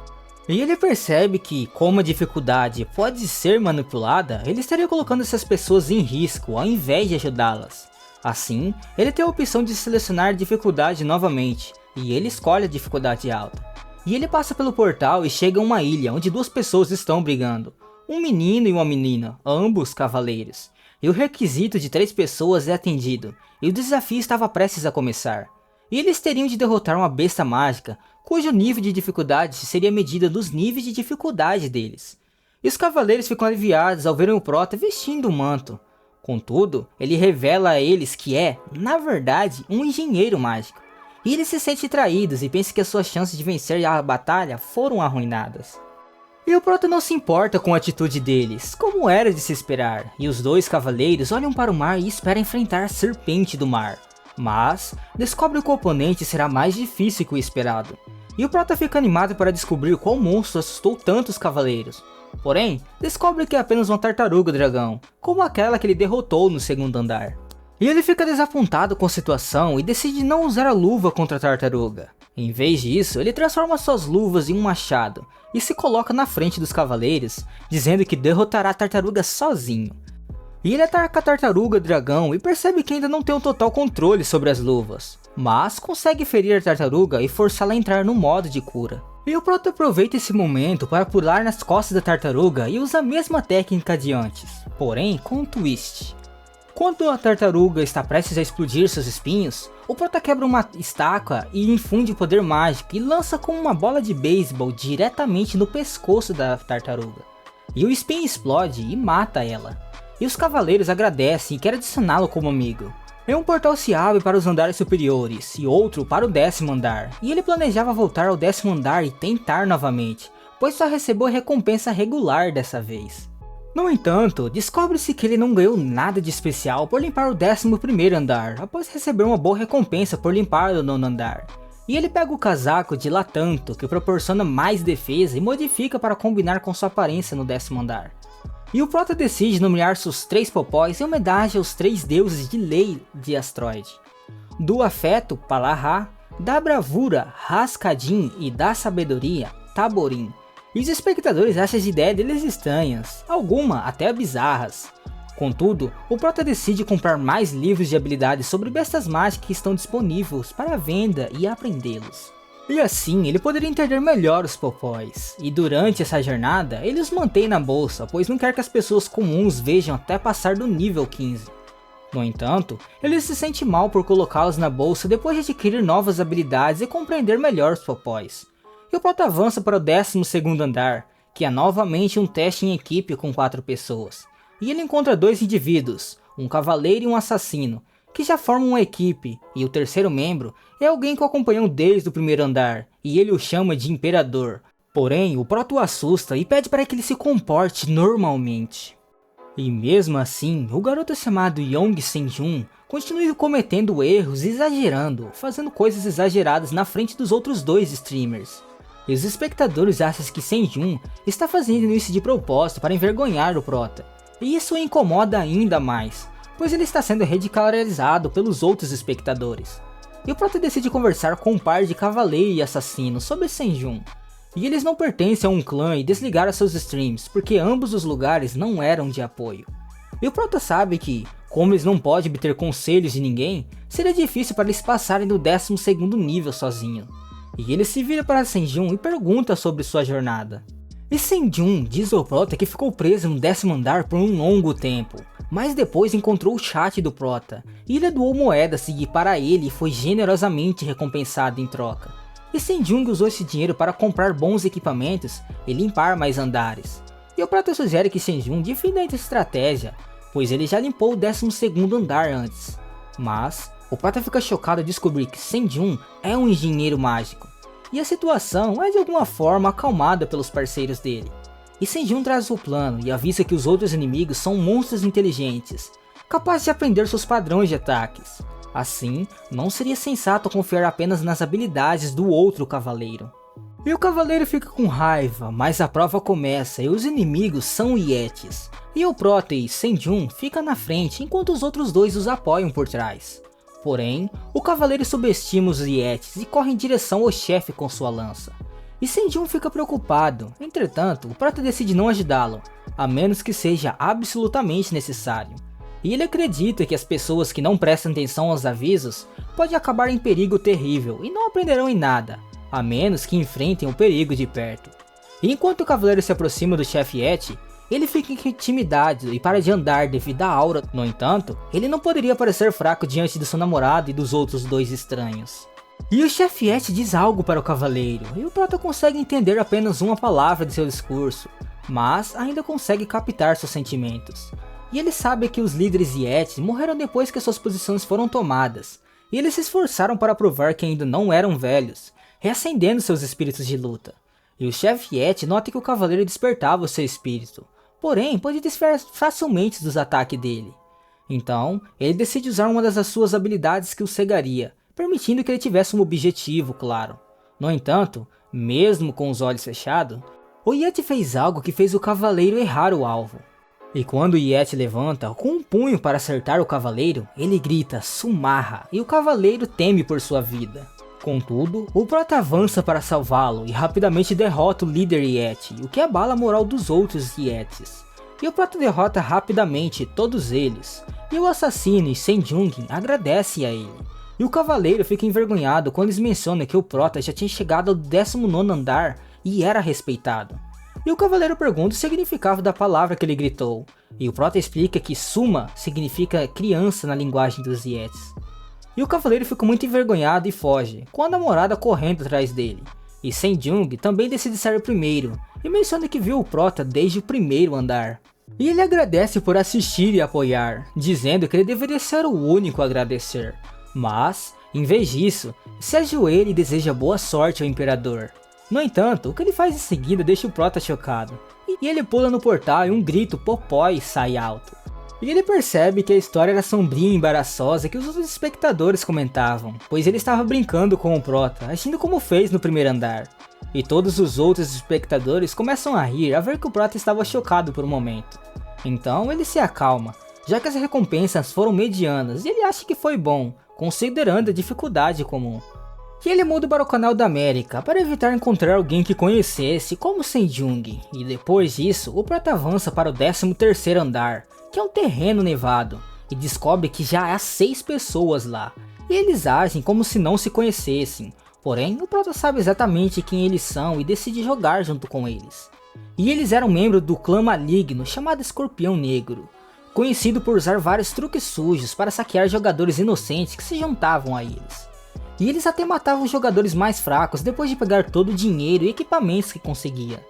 E ele percebe que, como a dificuldade pode ser manipulada, ele estaria colocando essas pessoas em risco ao invés de ajudá-las. Assim, ele tem a opção de selecionar dificuldade novamente, e ele escolhe a dificuldade alta. E ele passa pelo portal e chega a uma ilha onde duas pessoas estão brigando, um menino e uma menina, ambos cavaleiros. E o requisito de 3 pessoas é atendido, e o desafio estava prestes a começar. E eles teriam de derrotar uma besta mágica, cujo nível de dificuldade seria medida dos níveis de dificuldade deles. E os cavaleiros ficam aliviados ao verem o Prota vestindo um manto. Contudo, ele revela a eles que é, na verdade, um engenheiro mágico. E eles se sentem traídos e pensam que as suas chances de vencer a batalha foram arruinadas. E o Prota não se importa com a atitude deles, como era de se esperar, e os 2 cavaleiros olham para o mar e esperam enfrentar a serpente do mar. Mas, descobre que o oponente será mais difícil que o esperado. E o Prota fica animado para descobrir qual monstro assustou tanto os cavaleiros. Porém, descobre que é apenas uma tartaruga dragão, como aquela que ele derrotou no segundo andar. E ele fica desapontado com a situação e decide não usar a luva contra a tartaruga. Em vez disso, ele transforma suas luvas em um machado e se coloca na frente dos cavaleiros, dizendo que derrotará a tartaruga sozinho. E ele ataca a tartaruga dragão e percebe que ainda não tem um total controle sobre as luvas, mas consegue ferir a tartaruga e forçá-la a entrar no modo de cura. E o Proto aproveita esse momento para pular nas costas da tartaruga e usa a mesma técnica de antes, porém com um twist. Quando a tartaruga está prestes a explodir seus espinhos, o Prota quebra uma estaca e infunde poder mágico e lança com uma bola de beisebol diretamente no pescoço da tartaruga. E o espinho explode e mata ela. E os cavaleiros agradecem e querem adicioná-lo como amigo. E um portal se abre para os andares superiores e outro para o 10º andar. E ele planejava voltar ao 10º andar e tentar novamente, pois só recebeu a recompensa regular dessa vez. No entanto, descobre-se que ele não ganhou nada de especial por limpar o 11º andar, após receber uma boa recompensa por limpar o 9º andar. E ele pega o casaco de Latanto, que proporciona mais defesa e modifica para combinar com sua aparência no 10º andar. E o Prota decide nomear seus 3 popóis em homenagem aos 3 deuses de lei de Asteroide. Do afeto, Palahá, da bravura, Rascadin e da sabedoria, Taborim. E os espectadores acham as ideias deles estranhas, algumas até bizarras. Contudo, o Prota decide comprar mais livros de habilidades sobre bestas mágicas que estão disponíveis para venda e aprendê-los. E assim ele poderia entender melhor os popóis, e durante essa jornada ele os mantém na bolsa, pois não quer que as pessoas comuns vejam até passar do nível 15. No entanto, ele se sente mal por colocá-los na bolsa depois de adquirir novas habilidades e compreender melhor os popóis. E o Prota avança para o 12º andar, que é novamente um teste em equipe com 4 pessoas. E ele encontra 2 indivíduos, um cavaleiro e um assassino, que já formam uma equipe, e o terceiro membro é alguém que o acompanhou desde o 1º andar, e ele o chama de Imperador. Porém, o Prota o assusta e pede para que ele se comporte normalmente. E mesmo assim, o garoto chamado Yong Senjun continua cometendo erros e exagerando, fazendo coisas exageradas na frente dos outros 2 streamers. E os espectadores acham que Senjun está fazendo isso de propósito para envergonhar o Prota, e isso o incomoda ainda mais, pois ele está sendo ridicularizado pelos outros espectadores. E o Prota decide conversar com um par de cavaleiro e assassino sobre Senjun, e eles não pertencem a um clã e desligaram seus streams, porque ambos os lugares não eram de apoio. E o Prota sabe que, como eles não podem obter conselhos de ninguém, seria difícil para eles passarem do 12º nível sozinho. E ele se vira para Senjun e pergunta sobre sua jornada. E Senjun diz ao Prota que ficou preso no 10º andar por um longo tempo, mas depois encontrou o chat do Prota, e ele doou moeda a seguir para ele e foi generosamente recompensado em troca. E Senjun usou esse dinheiro para comprar bons equipamentos e limpar mais andares. E o Prota sugere que Senjun defenda essa estratégia, pois ele já limpou o 12º andar antes. Mas o Prota fica chocado ao descobrir que Senjun é um engenheiro mágico, e a situação é de alguma forma acalmada pelos parceiros dele. E Senjun traz o plano e avisa que os outros inimigos são monstros inteligentes, capazes de aprender seus padrões de ataques. Assim, não seria sensato confiar apenas nas habilidades do outro cavaleiro. E o cavaleiro fica com raiva, mas a prova começa e os inimigos são Yetis. E o Prota e Senjun fica na frente enquanto os outros 2 os apoiam por trás. Porém, o cavaleiro subestima os Yetis e corre em direção ao chefe com sua lança. E Senjun fica preocupado, entretanto o Prota decide não ajudá-lo, a menos que seja absolutamente necessário. E ele acredita que as pessoas que não prestam atenção aos avisos podem acabar em perigo terrível e não aprenderão em nada, a menos que enfrentem o perigo de perto. E enquanto o cavaleiro se aproxima do chefe Yeti, ele fica intimidado e para de andar devido à aura. No entanto, ele não poderia parecer fraco diante do seu namorado e dos outros 2 estranhos. E o chefe Yeti diz algo para o cavaleiro, e o Prota consegue entender apenas uma palavra de seu discurso, mas ainda consegue captar seus sentimentos. E ele sabe que os líderes Yeti morreram depois que suas posições foram tomadas, e eles se esforçaram para provar que ainda não eram velhos, reacendendo seus espíritos de luta. E o chefe Yeti nota que o cavaleiro despertava o seu espírito, porém pode desviar facilmente dos ataques dele. Então, ele decide usar uma das suas habilidades que o cegaria, permitindo que ele tivesse um objetivo claro. No entanto, mesmo com os olhos fechados, O Yeti fez algo que fez o cavaleiro errar o alvo. E quando o Yeti levanta com um punho para acertar o cavaleiro, ele grita Sumarra e o cavaleiro teme por sua vida. Contudo, o prota avança para salvá-lo e rapidamente derrota o líder Yeti, o que abala a moral dos outros Yetis. E o prota derrota rapidamente todos eles, e o assassino Senjung agradece a ele. E o cavaleiro fica envergonhado quando eles mencionam que o prota já tinha chegado ao 19º andar e era respeitado. E o cavaleiro pergunta o significado da palavra que ele gritou, e o prota explica que Suma significa criança na linguagem dos Yetis. E o cavaleiro fica muito envergonhado e foge, com a namorada correndo atrás dele. E Senjung também decide sair primeiro, e menciona que viu o prota desde o 1º andar. E ele agradece por assistir e apoiar, dizendo que ele deveria ser o único a agradecer. Mas, em vez disso, se ajoelha e deseja boa sorte ao imperador. No entanto, o que ele faz em seguida deixa o prota chocado, e ele pula no portal e um grito popói sai alto. E ele percebe que a história era sombria e embaraçosa que os outros espectadores comentavam, pois ele estava brincando com o prota, agindo como fez no 1º andar. E todos os outros espectadores começam a rir a ver que o prota estava chocado por um momento. Então ele se acalma, já que as recompensas foram medianas e ele acha que foi bom, considerando a dificuldade comum. E ele muda para o canal da América para evitar encontrar alguém que conhecesse como Senjung, e depois disso o prota avança para o 13º andar, que é um terreno nevado, e descobre que já há 6 pessoas lá, e eles agem como se não se conhecessem, porém o prota sabe exatamente quem eles são e decide jogar junto com eles. E eles eram membros do clã maligno chamado Escorpião Negro, conhecido por usar vários truques sujos para saquear jogadores inocentes que se juntavam a eles. E eles até matavam os jogadores mais fracos depois de pegar todo o dinheiro e equipamentos que conseguia.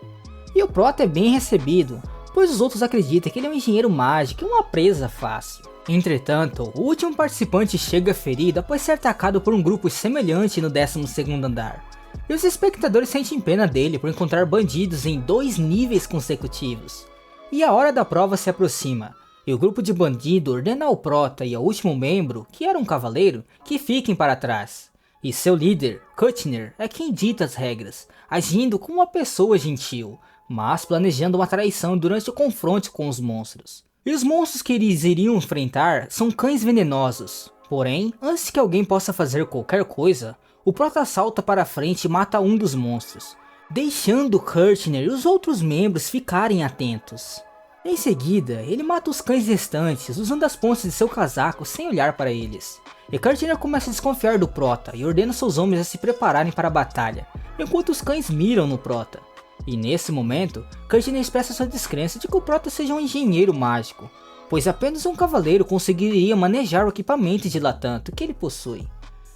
E o prota é bem recebido, pois os outros acreditam que ele é um engenheiro mágico e uma presa fácil. Entretanto, o último participante chega ferido após ser atacado por um grupo semelhante no 12º andar. E os espectadores sentem pena dele por encontrar bandidos em 2 níveis consecutivos. E a hora da prova se aproxima, e o grupo de bandido ordena ao prota e ao último membro, que era um cavaleiro, que fiquem para trás. E seu líder, Kuttner, é quem dita as regras, agindo como uma pessoa gentil, mas planejando uma traição durante o confronto com os monstros. E os monstros que eles iriam enfrentar são cães venenosos. Porém, antes que alguém possa fazer qualquer coisa, o prota salta para frente e mata um dos monstros, deixando Kuttner e os outros membros ficarem atentos. Em seguida, ele mata os cães restantes usando as pontas de seu casaco sem olhar para eles. E Kuttner começa a desconfiar do prota e ordena seus homens a se prepararem para a batalha, enquanto os cães miram no prota. E nesse momento, Kuttner expressa sua descrença de que o prota seja um engenheiro mágico, pois apenas um cavaleiro conseguiria manejar o equipamento de Latanto que ele possui.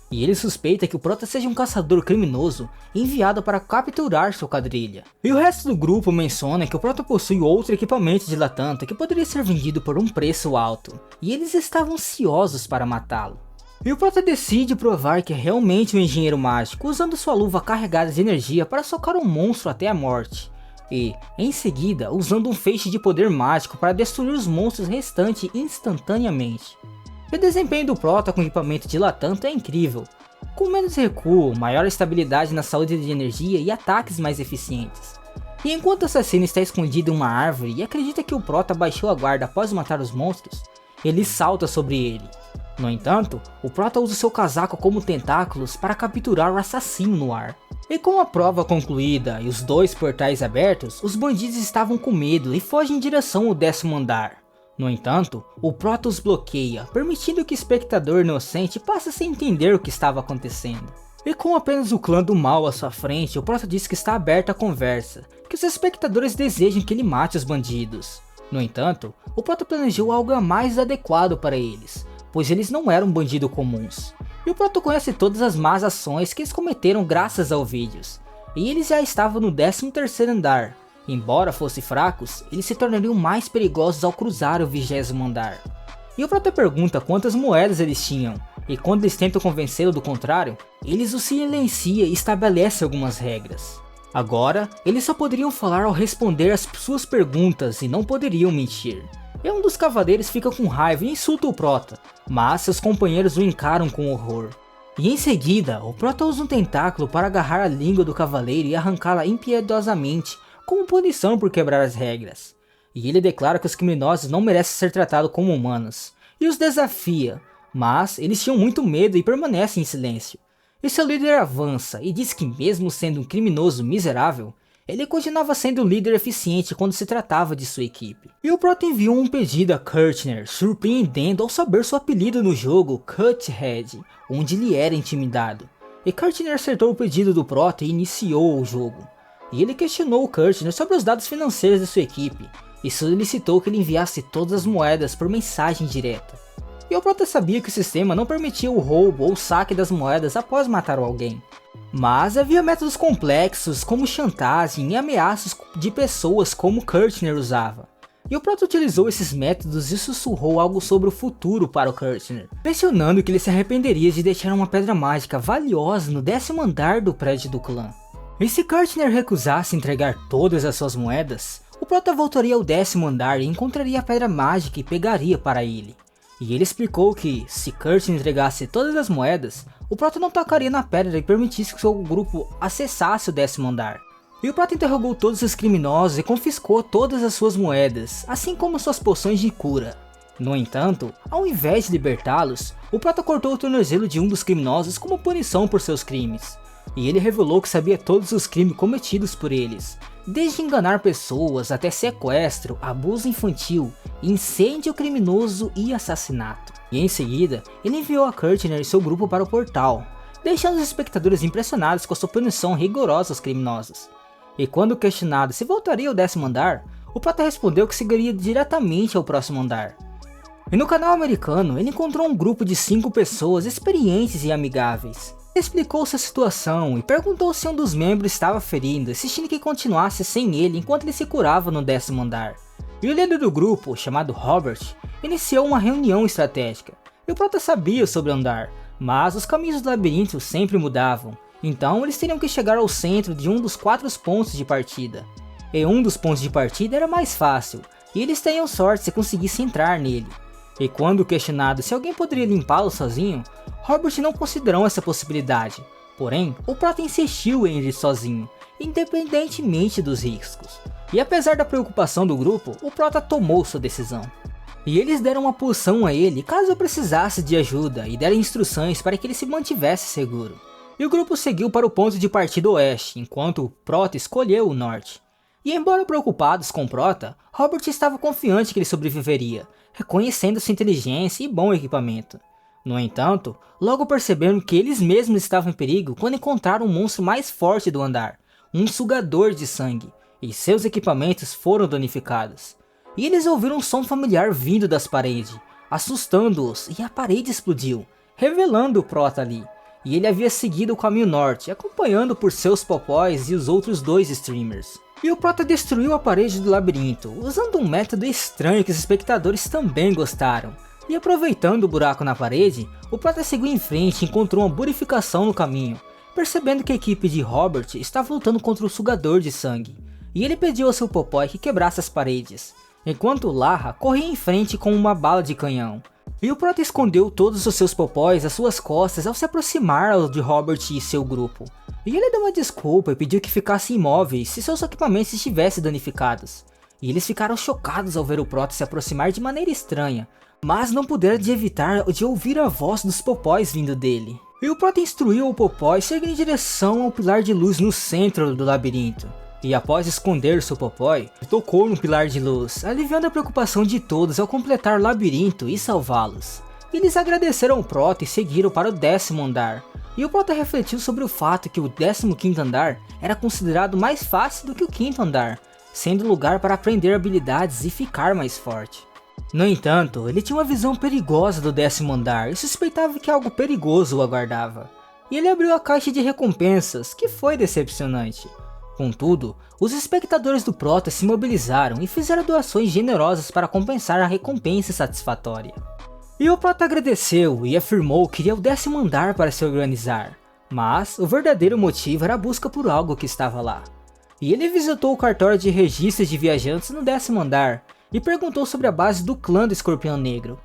E ele suspeita que o prota seja um caçador criminoso enviado para capturar sua quadrilha. E o resto do grupo menciona que o prota possui outro equipamento de Latanto que poderia ser vendido por um preço alto, e eles estavam ansiosos para matá-lo. E o prota decide provar que é realmente um engenheiro mágico, usando sua luva carregada de energia para socar um monstro até a morte. E, em seguida, usando um feixe de poder mágico para destruir os monstros restantes instantaneamente. E o desempenho do prota com equipamento de Latanto é incrível, com menos recuo, maior estabilidade na saúde de energia e ataques mais eficientes. E enquanto o assassino está escondido em uma árvore e acredita que o prota baixou a guarda após matar os monstros, ele salta sobre ele. No entanto, o prota usa seu casaco como tentáculos para capturar o assassino no ar. E com a prova concluída e os 2 portais abertos, os bandidos estavam com medo e fogem em direção ao 10º andar. No entanto, o prota os bloqueia, permitindo que o espectador inocente passe sem entender o que estava acontecendo. E com apenas o clã do mal à sua frente, o prota diz que está aberta a conversa, que os espectadores desejam que ele mate os bandidos. No entanto, o prota planejou algo mais adequado para eles, pois eles não eram bandidos comuns. E o prota conhece todas as más ações que eles cometeram graças aos vídeos, e eles já estavam no 13º andar. Embora fossem fracos, eles se tornariam mais perigosos ao cruzar o 20º andar. E o prota pergunta quantas moedas eles tinham, e quando eles tentam convencê-lo do contrário, eles o silenciam e estabelecem algumas regras. Agora, eles só poderiam falar ao responder as suas perguntas e não poderiam mentir. E um dos cavaleiros fica com raiva e insulta o prota, mas seus companheiros o encaram com horror. E em seguida, o prota usa um tentáculo para agarrar a língua do cavaleiro e arrancá-la impiedosamente, como punição por quebrar as regras. E ele declara que os criminosos não merecem ser tratados como humanos, e os desafia, mas eles tinham muito medo e permanecem em silêncio. E seu líder avança e diz que mesmo sendo um criminoso miserável, ele continuava sendo um líder eficiente quando se tratava de sua equipe. E o Prota enviou um pedido a Kirchner, surpreendendo ao saber seu apelido no jogo, Cuthead, onde ele era intimidado. E Kirchner acertou o pedido do Prota e iniciou o jogo. E ele questionou o Kirchner sobre os dados financeiros de sua equipe, e solicitou que ele enviasse todas as moedas por mensagem direta. E o Prota sabia que o sistema não permitia o roubo ou saque das moedas após matar alguém. Mas havia métodos complexos como chantagem e ameaças de pessoas como Kirchner usava. E o Prota utilizou esses métodos e sussurrou algo sobre o futuro para o Kirchner, mencionando que ele se arrependeria de deixar uma pedra mágica valiosa no 10º andar do prédio do clã. E se Kirchner recusasse entregar todas as suas moedas, o Prota voltaria ao 10º andar e encontraria a pedra mágica e pegaria para ele. E ele explicou que, se Kirchner entregasse todas as moedas, o Prota não tocaria na pedra e permitisse que seu grupo acessasse o 10º andar. E o Prota interrogou todos os criminosos e confiscou todas as suas moedas, assim como suas poções de cura. No entanto, ao invés de libertá-los, o Prota cortou o tornozelo de um dos criminosos como punição por seus crimes. E ele revelou que sabia todos os crimes cometidos por eles, desde enganar pessoas até sequestro, abuso infantil, incêndio criminoso e assassinato. E em seguida, ele enviou a Kirchner e seu grupo para o portal, deixando os espectadores impressionados com a sua punição rigorosa aos criminosos. E quando questionado se voltaria ao 10º andar, o Prota respondeu que seguiria diretamente ao próximo andar. E no canal americano, ele encontrou um grupo de 5 pessoas experientes e amigáveis. Explicou sua situação e perguntou se um dos membros estava ferindo, insistindo que continuasse sem ele enquanto ele se curava no 10º andar. E o líder do grupo, chamado Robert, iniciou uma reunião estratégica. E o Prota sabia sobre o andar, mas os caminhos do labirinto sempre mudavam, então eles teriam que chegar ao centro de um dos 4 pontos de partida. E um dos pontos de partida era mais fácil, e eles teriam sorte se conseguissem entrar nele. E quando questionado se alguém poderia limpá-lo sozinho, Robert não considerou essa possibilidade, porém o Prota insistiu em ir sozinho, independentemente dos riscos. E apesar da preocupação do grupo, o Prota tomou sua decisão. E eles deram uma poção a ele caso precisasse de ajuda e deram instruções para que ele se mantivesse seguro. E o grupo seguiu para o ponto de partida oeste, enquanto o Prota escolheu o norte. E embora preocupados com o Prota, Robert estava confiante que ele sobreviveria, reconhecendo sua inteligência e bom equipamento. No entanto, logo perceberam que eles mesmos estavam em perigo quando encontraram o monstro mais forte do andar, um sugador de sangue, e seus equipamentos foram danificados. E eles ouviram um som familiar vindo das paredes, assustando-os, e a parede explodiu, revelando o Prota ali. E ele havia seguido o caminho norte, acompanhado por seus popóis e os outros 2 streamers. E o Prota destruiu a parede do labirinto, usando um método estranho que os espectadores também gostaram. E aproveitando o buraco na parede, o Prota seguiu em frente e encontrou uma purificação no caminho, percebendo que a equipe de Robert estava lutando contra o sugador de sangue. E ele pediu ao seu popói que quebrasse as paredes, enquanto Lara corria em frente com uma bala de canhão. E o Prota escondeu todos os seus popóis às suas costas ao se aproximar de Robert e seu grupo. E ele deu uma desculpa e pediu que ficassem imóveis se seus equipamentos estivessem danificados. E eles ficaram chocados ao ver o Prota se aproximar de maneira estranha, mas não puderam evitar de ouvir a voz dos popóis vindo dele. E o Prota instruiu o popói seguir em direção ao pilar de luz no centro do labirinto. E após esconder seu popói, tocou no pilar de luz, aliviando a preocupação de todos ao completar o labirinto e salvá-los. Eles agradeceram ao Prota e seguiram para o 10º andar. E o Prota refletiu sobre o fato que o 15º andar era considerado mais fácil do que o 5º andar, sendo lugar para aprender habilidades e ficar mais forte. No entanto, ele tinha uma visão perigosa do 10º andar e suspeitava que algo perigoso o aguardava. E ele abriu a caixa de recompensas, que foi decepcionante. Contudo, os espectadores do Prota se mobilizaram e fizeram doações generosas para compensar a recompensa satisfatória. E o Prota agradeceu e afirmou que iria ao 10º andar para se organizar, mas o verdadeiro motivo era a busca por algo que estava lá. E ele visitou o cartório de registros de viajantes no 10º andar e perguntou sobre a base do clã do Escorpião Negro,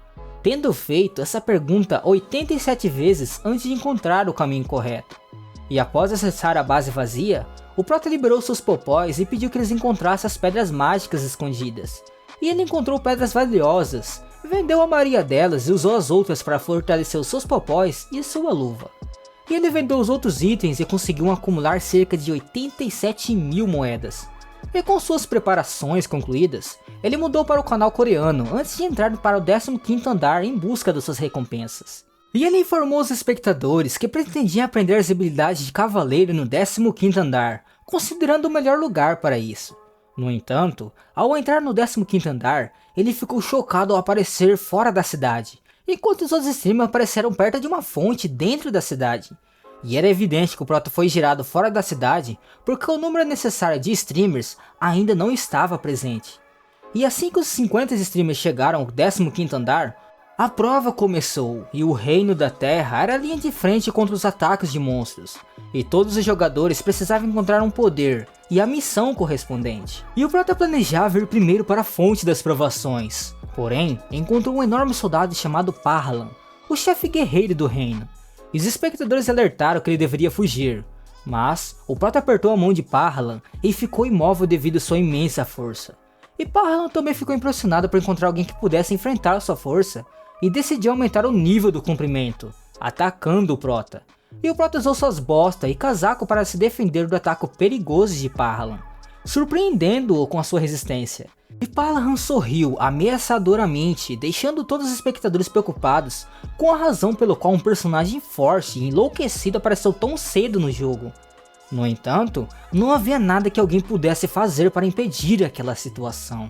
tendo feito essa pergunta 87 vezes antes de encontrar o caminho correto. E após acessar a base vazia, o Prota liberou seus popóis e pediu que eles encontrassem as pedras mágicas escondidas. E ele encontrou pedras valiosas, vendeu a maioria delas e usou as outras para fortalecer os seus popóis e sua luva. E ele vendeu os outros itens e conseguiu acumular cerca de 87 mil moedas. E com suas preparações concluídas, ele mudou para o canal coreano antes de entrar para o 15º andar em busca das suas recompensas. E ele informou os espectadores que pretendia aprender as habilidades de cavaleiro no 15º andar, considerando o melhor lugar para isso. No entanto, ao entrar no 15º andar, ele ficou chocado ao aparecer fora da cidade, enquanto os outros streamers apareceram perto de uma fonte dentro da cidade. E era evidente que o Prota foi girado fora da cidade porque o número necessário de streamers ainda não estava presente. E assim que os 50 streamers chegaram ao 15º andar, a prova começou e o reino da terra era a linha de frente contra os ataques de monstros. E todos os jogadores precisavam encontrar um poder e a missão correspondente. E o Prota planejava ir primeiro para a fonte das provações. Porém, encontrou um enorme soldado chamado Parlan, o chefe guerreiro do reino. E os espectadores alertaram que ele deveria fugir, mas o Prota apertou a mão de Parlan e ficou imóvel devido à sua imensa força. E Parlan também ficou impressionado por encontrar alguém que pudesse enfrentar sua força e decidiu aumentar o nível do cumprimento, atacando o Prota. E o Prota usou suas bostas e casaco para se defender do ataque perigoso de Parlan, surpreendendo-o com a sua resistência. E Parlan sorriu ameaçadoramente, deixando todos os espectadores preocupados com a razão pelo qual um personagem forte e enlouquecido apareceu tão cedo no jogo. No entanto, não havia nada que alguém pudesse fazer para impedir aquela situação.